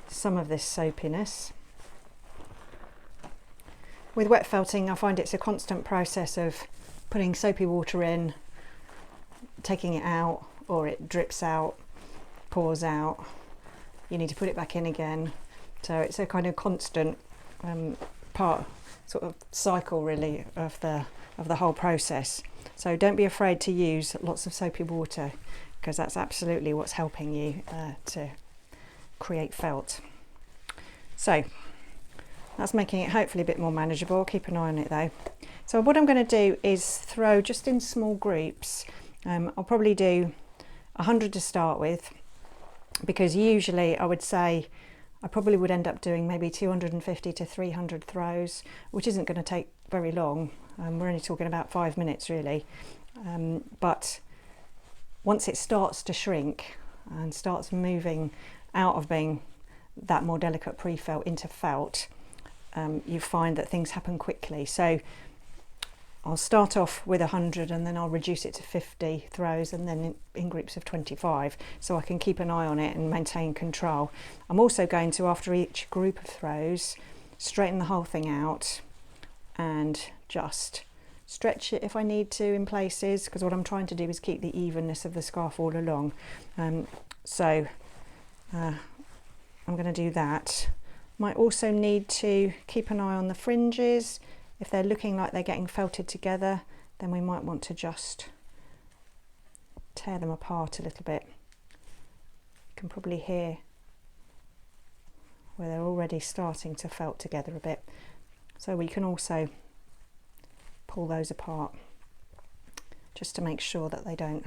some of this soapiness. With wet felting, I find it's a constant process of putting soapy water in, taking it out, or it drips out, pours out, you need to put it back in again. So it's a kind of constant sort of cycle really of the whole process. So don't be afraid to use lots of soapy water, because that's absolutely what's helping you to create felt. So that's making it hopefully a bit more manageable. Keep an eye on it though. So what I'm going to do is throw just in small groups. I'll probably do 100 to start with, because usually I would say I probably would end up doing maybe 250 to 300 throws, which isn't going to take very long. We're only talking about 5 minutes really. But once it starts to shrink and starts moving out of being that more delicate pre-felt into felt, you find that things happen quickly. So I'll start off with 100 and then I'll reduce it to 50 throws, and then in groups of 25, so I can keep an eye on it and maintain control. I'm also going to, after each group of throws, straighten the whole thing out and just stretch it if I need to in places, because what I'm trying to do is keep the evenness of the scarf all along. So I'm going to do that. Might also need to keep an eye on the fringes. If they're looking like they're getting felted together, then we might want to just tear them apart a little bit. You can probably hear where they're already starting to felt together a bit. So we can also pull those apart just to make sure that they don't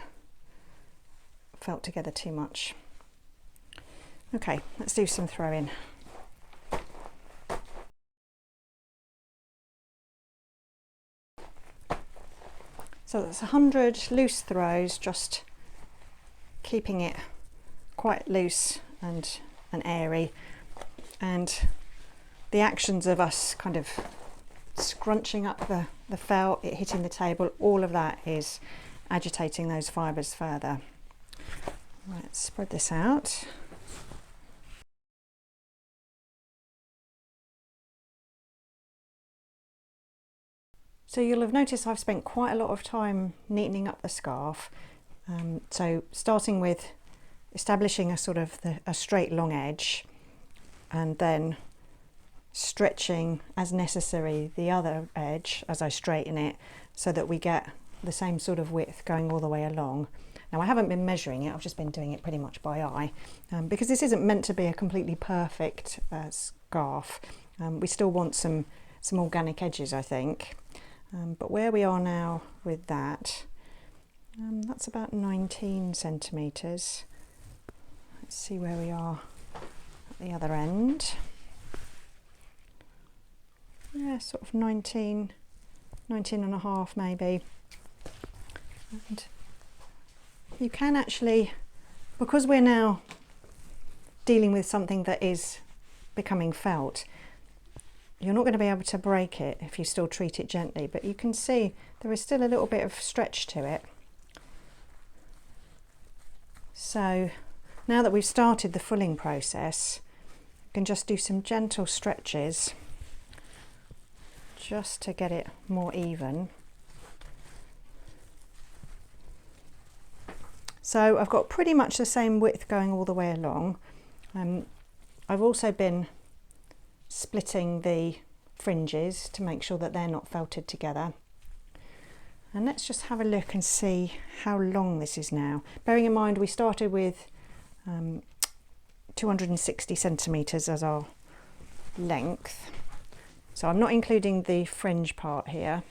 felt together too much. Okay, let's do some throwing. So that's 100 loose throws, just keeping it quite loose and airy. And the actions of us kind of scrunching up the felt, it hitting the table, all of that is agitating those fibres further. Right, spread this out. So you'll have noticed I've spent quite a lot of time neatening up the scarf. So starting with establishing a sort of a straight long edge, and then stretching as necessary the other edge as I straighten it, so that we get the same sort of width going all the way along. Now I haven't been measuring it, I've just been doing it pretty much by eye, because this isn't meant to be a completely perfect scarf. We still want some organic edges, I think. But where we are now with that, that's about 19 centimetres. Let's see where we are at the other end. Yeah, sort of 19 and a half maybe. And you can actually, because we're now dealing with something that is becoming felt, you're not going to be able to break it if you still treat it gently, but you can see there is still a little bit of stretch to it. So now that we've started the fulling process, you can just do some gentle stretches just to get it more even. So I've got pretty much the same width going all the way along. I've also been splitting the fringes to make sure that they're not felted together. And let's just have a look and see how long this is now. Bearing in mind we started with 260 centimetres as our length. So I'm not including the fringe part here.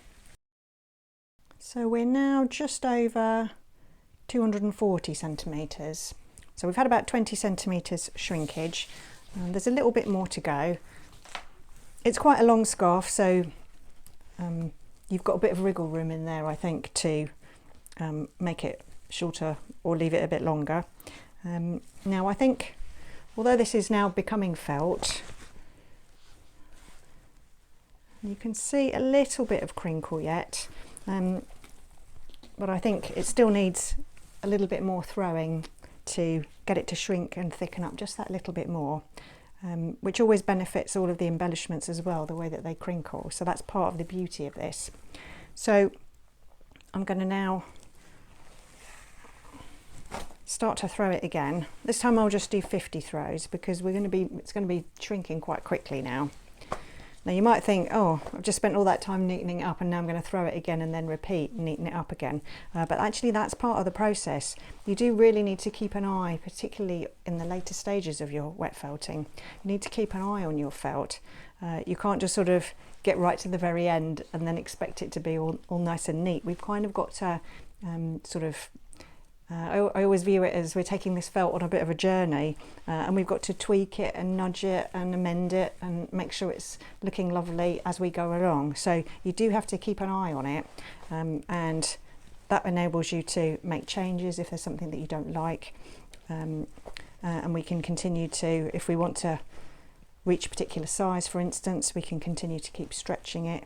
So we're now just over 240 centimetres. So we've had about 20 centimetres shrinkage. There's a little bit more to go. It's quite a long scarf, so you've got a bit of wriggle room in there, I think, to make it shorter or leave it a bit longer. Now I think, although this is now becoming felt, you can see a little bit of crinkle yet, but I think it still needs a little bit more throwing to get it to shrink and thicken up just that little bit more. Which always benefits all of the embellishments as well, the way that they crinkle. So that's part of the beauty of this. So I'm going to now start to throw it again. This time I'll just do 50 throws because it's going to be shrinking quite quickly now. Now you might think, oh, I've just spent all that time neatening it up and now I'm going to throw it again and then repeat, neaten it up again. But actually that's part of the process. You do really need to keep an eye, particularly in the later stages of your wet felting. You need to keep an eye on your felt. You can't just sort of get right to the very end and then expect it to be all nice and neat. We've kind of got to I always view it as we're taking this felt on a bit of a journey, and we've got to tweak it and nudge it and amend it and make sure it's looking lovely as we go along. So you do have to keep an eye on it, and that enables you to make changes if there's something that you don't like, and we can continue to, if we want to reach a particular size, for instance, we can continue to keep stretching it.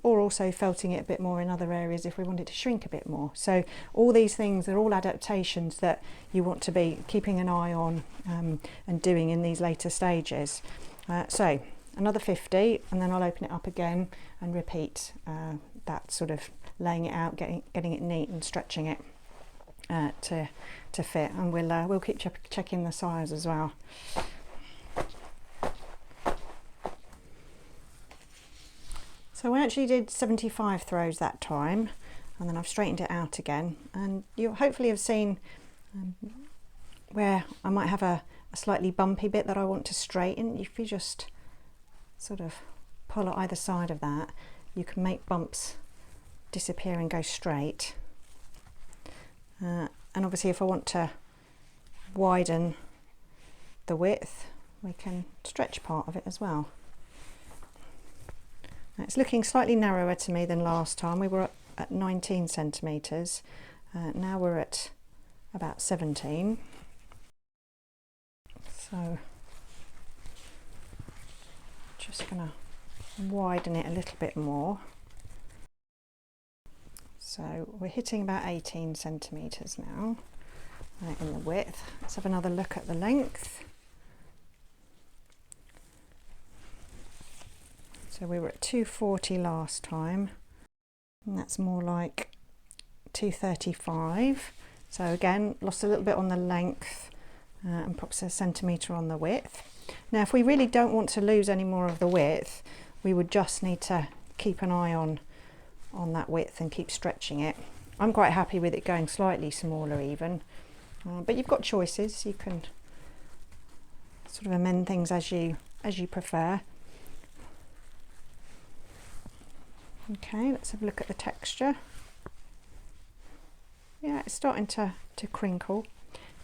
Or also felting it a bit more in other areas if we want it to shrink a bit more. So all these things are all adaptations that you want to be keeping an eye on and doing in these later stages. So another 50, and then I'll open it up again and repeat that, sort of laying it out, getting it neat and stretching it to fit, and we'll keep checking the size as well. So I actually did 75 throws that time, and then I've straightened it out again, and you'll hopefully have seen where I might have a slightly bumpy bit that I want to straighten. If you just sort of pull at either side of that, you can make bumps disappear and go straight. And obviously if I want to widen the width, we can stretch part of it as well. It's looking slightly narrower to me than last time. We were at 19 centimetres. Now we're at about 17. So just going to widen it a little bit more. So we're hitting about 18 centimetres now. in the width. Let's have another look at the length. So we were at 240 last time, and that's more like 235. So again, lost a little bit on the length and perhaps a centimetre on the width. Now if we really don't want to lose any more of the width, we would just need to keep an eye on that width and keep stretching it. I'm quite happy with it going slightly smaller even, but you've got choices. You can sort of amend things as you prefer. Okay, let's have a look at the texture. Yeah, it's starting to crinkle.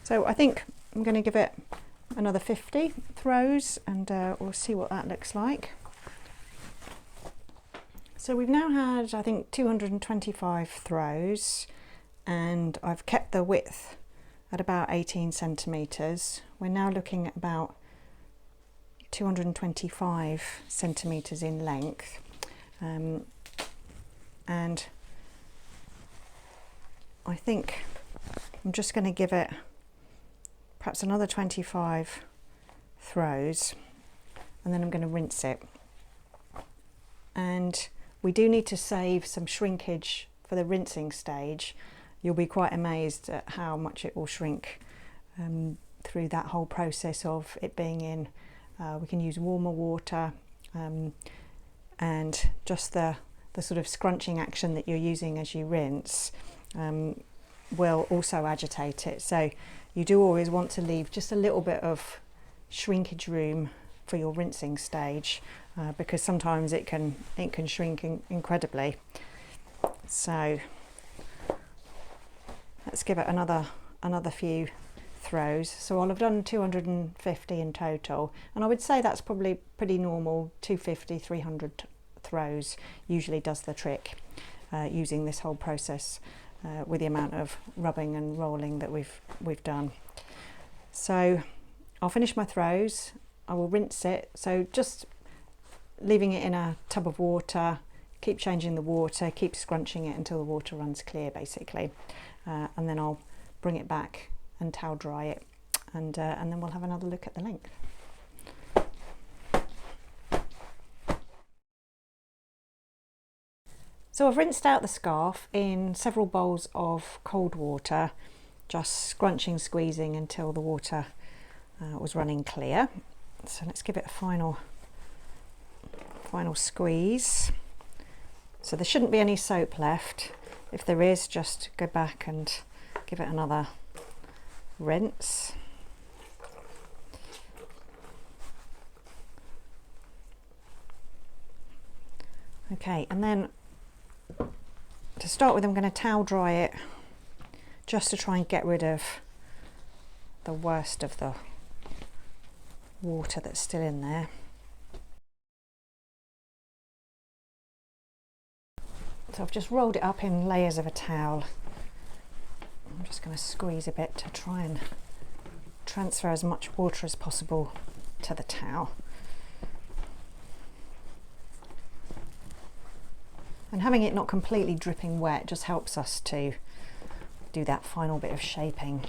So I think I'm going to give it another 50 throws and we'll see what that looks like. So we've now had, I think, 225 throws, and I've kept the width at about 18 centimetres. We're now looking at about 225 centimetres in length. And I think I'm just going to give it perhaps another 25 throws, and then I'm going to rinse it. And we do need to save some shrinkage for the rinsing stage. You'll be quite amazed at how much it will shrink through that whole process of it being in. We can use warmer water, and just the sort of scrunching action that you're using as you rinse will also agitate it. So you do always want to leave just a little bit of shrinkage room for your rinsing stage, because sometimes it can shrink incredibly. So let's give it another few throws. So I'll have done 250 in total, and I would say that's probably pretty normal. 250, 300 throws usually does the trick, using this whole process with the amount of rubbing and rolling that we've done. So I'll finish my throws, I will rinse it, so just leaving it in a tub of water, keep changing the water, keep scrunching it until the water runs clear basically, and then I'll bring it back and towel dry it, and then we'll have another look at the length. So I've rinsed out the scarf in several bowls of cold water, just scrunching, squeezing until the water was running clear. So let's give it a final squeeze. So there shouldn't be any soap left. If there is, just go back and give it another rinse. Okay, and then to start with, I'm going to towel dry it just to try and get rid of the worst of the water that's still in there. So I've just rolled it up in layers of a towel. I'm just going to squeeze a bit to try and transfer as much water as possible to the towel. And having it not completely dripping wet just helps us to do that final bit of shaping.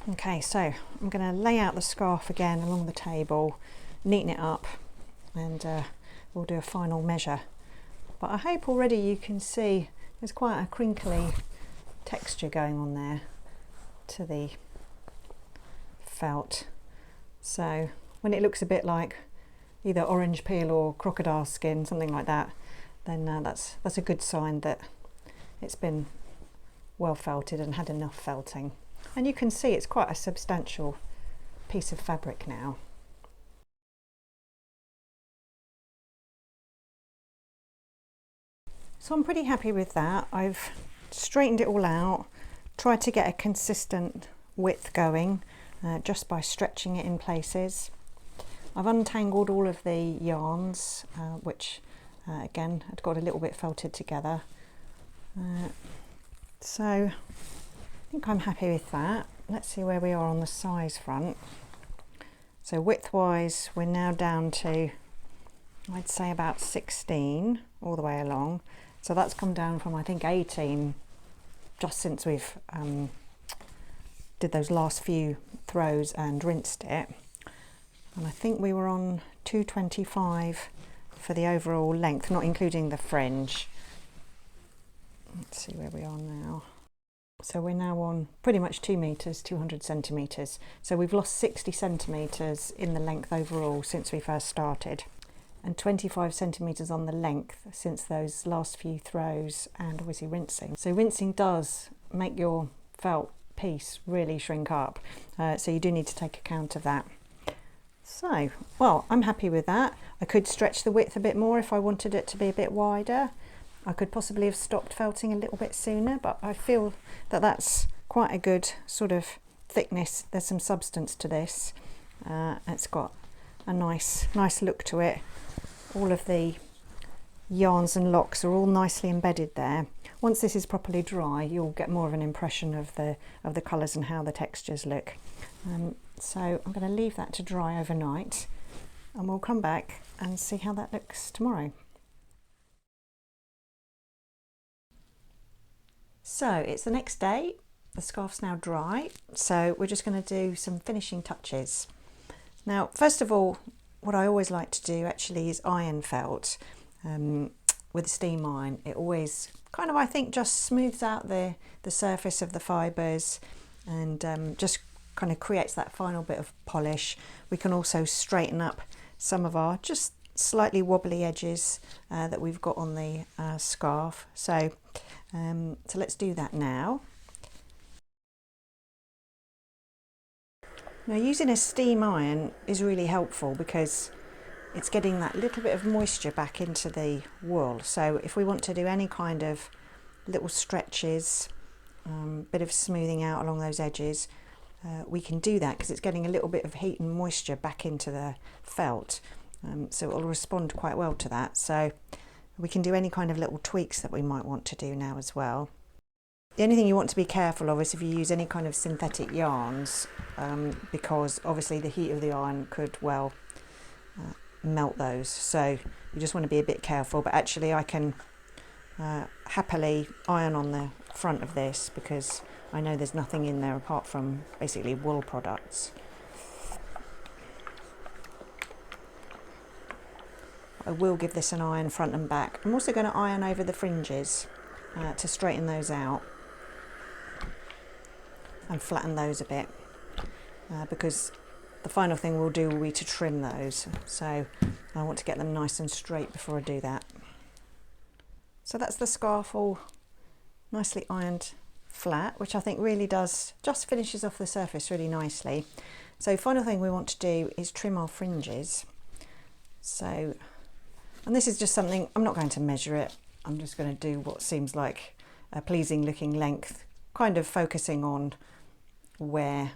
Okay, so I'm going to lay out the scarf again along the table, neaten it up, and we'll do a final measure. But I hope already you can see there's quite a crinkly texture going on there to the felt. So when it looks a bit like either orange peel or crocodile skin, something like that, then that's a good sign that it's been well felted and had enough felting. And you can see it's quite a substantial piece of fabric now. So I'm pretty happy with that. I've straightened it all out, tried to get a consistent width going just by stretching it in places. I've untangled all of the yarns, which again had got a little bit felted together. So I think I'm happy with that. Let's see where we are on the size front. So width wise, we're now down to, I'd say, about 16 all the way along. So that's come down from, I think, 18 just since we've did those last few throws and rinsed it, and I think we were on 225 for the overall length, not including the fringe. Let's see where we are now. So we're now on pretty much 2 meters, 200 centimeters. So we've lost 60 centimeters in the length overall since we first started, and 25 centimeters on the length since those last few throws and obviously rinsing. So rinsing does make your felt piece really shrink up, so you do need to take account of that. So, well, I'm happy with that. I could stretch the width a bit more if I wanted it to be a bit wider. I could possibly have stopped felting a little bit sooner, but I feel that that's quite a good sort of thickness. There's some substance to this. It's got a nice look to it. All of the yarns and locks are all nicely embedded there. Once this is properly dry, you'll get more of an impression of the colours and how the textures look. So I'm going to leave that to dry overnight, and we'll come back and see how that looks tomorrow. So it's the next day, the scarf's now dry, so we're just going to do some finishing touches. Now, first of all, what I always like to do actually is iron felt with a steam iron. It always kind of, I think, just smooths out the surface of the fibres and just kind of creates that final bit of polish. We can also straighten up some of our just slightly wobbly edges that we've got on the scarf. So let's do that now. Now, using a steam iron is really helpful because it's getting that little bit of moisture back into the wool. So if we want to do any kind of little stretches, bit of smoothing out along those edges, we can do that because it's getting a little bit of heat and moisture back into the felt. So it will respond quite well to that. So we can do any kind of little tweaks that we might want to do now as well. The only thing you want to be careful of is if you use any kind of synthetic yarns, because obviously the heat of the iron could well melt those. So you just want to be a bit careful. But actually I can happily iron on the front of this because I know there's nothing in there apart from basically wool products. I will give this an iron front and back. I'm also going to iron over the fringes to straighten those out and flatten those a bit, because the final thing we'll do will be to trim those. So I want to get them nice and straight before I do that. So that's the scarf all nicely ironed flat, which I think really does just finishes off the surface really nicely. So final thing we want to do is trim our fringes. So, and this is just something, I'm not going to measure it, I'm just going to do what seems like a pleasing looking length, kind of focusing on where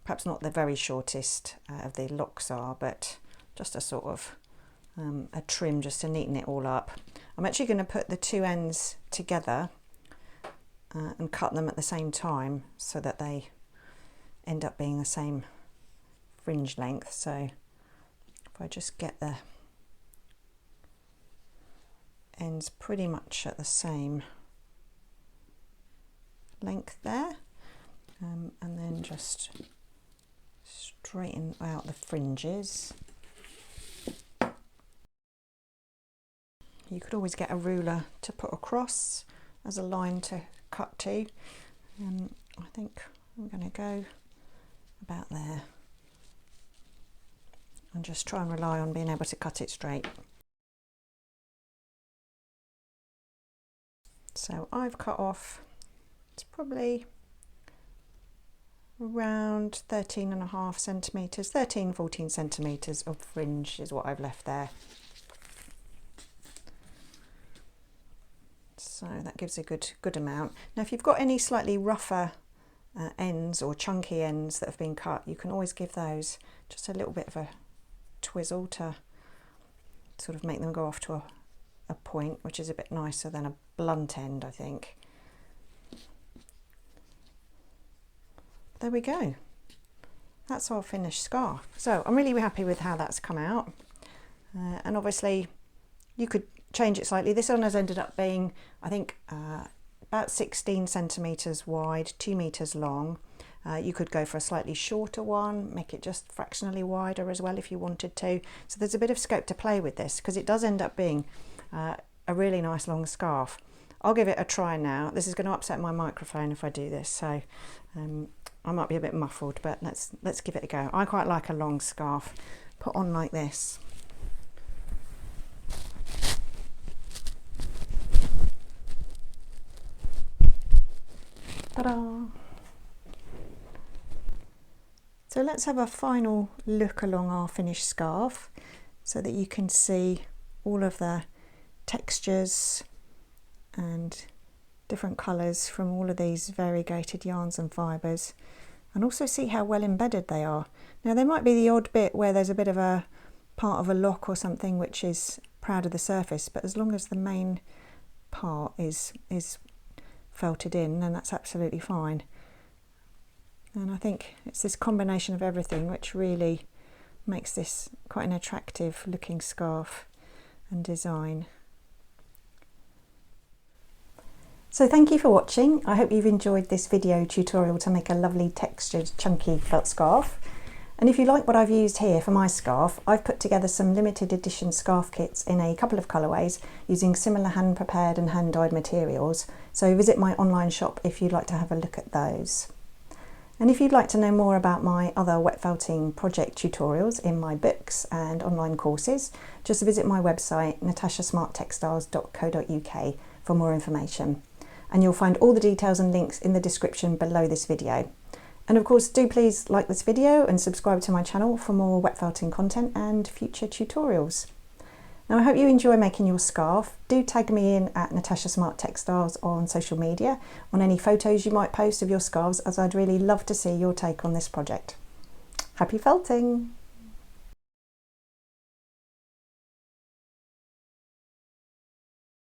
perhaps not the very shortest of the locks are, but just a sort of a trim just to neaten it all up. I'm actually going to put the two ends together and cut them at the same time so that they end up being the same fringe length. So if I just get the ends pretty much at the same length there, and then just straighten out the fringes. You could always get a ruler to put across as a line to cut to. I think I'm going to go about there and just try and rely on being able to cut it straight. So I've cut off, it's probably around 13.5 centimetres, 14 centimetres of fringe is what I've left there. So that gives a good amount. Now if you've got any slightly rougher ends or chunky ends that have been cut, you can always give those just a little bit of a twizzle to sort of make them go off to a point, which is a bit nicer than a blunt end, I think. There we go. That's our finished scarf. So I'm really happy with how that's come out. And obviously you could change it slightly. This one has ended up being, I think, about 16 centimetres wide, 2 metres long. You could go for a slightly shorter one, make it just fractionally wider as well if you wanted to. So there's a bit of scope to play with this, because it does end up being a really nice long scarf. I'll give it a try now. This is going to upset my microphone if I do this, so I might be a bit muffled, but let's give it a go. I quite like a long scarf put on like this. Ta-da! So let's have a final look along our finished scarf so that you can see all of the textures and different colours from all of these variegated yarns and fibres, and also see how well embedded they are. Now there might be the odd bit where there's a bit of a part of a lock or something which is proud of the surface, but as long as the main part is felted in, then that's absolutely fine. And I think it's this combination of everything which really makes this quite an attractive looking scarf and design. So thank you for watching. I hope you've enjoyed this video tutorial to make a lovely textured chunky felt scarf. And if you like what I've used here for my scarf, I've put together some limited edition scarf kits in a couple of colourways using similar hand prepared and hand dyed materials. So visit my online shop if you'd like to have a look at those. And if you'd like to know more about my other wet felting project tutorials in my books and online courses, just visit my website natashasmarttextiles.co.uk for more information. And you'll find all the details and links in the description below this video. And of course, do please like this video and subscribe to my channel for more wet felting content and future tutorials. Now I hope you enjoy making your scarf. Do tag me in at Natasha Smart Textiles on social media on any photos you might post of your scarves, as I'd really love to see your take on this project. Happy felting!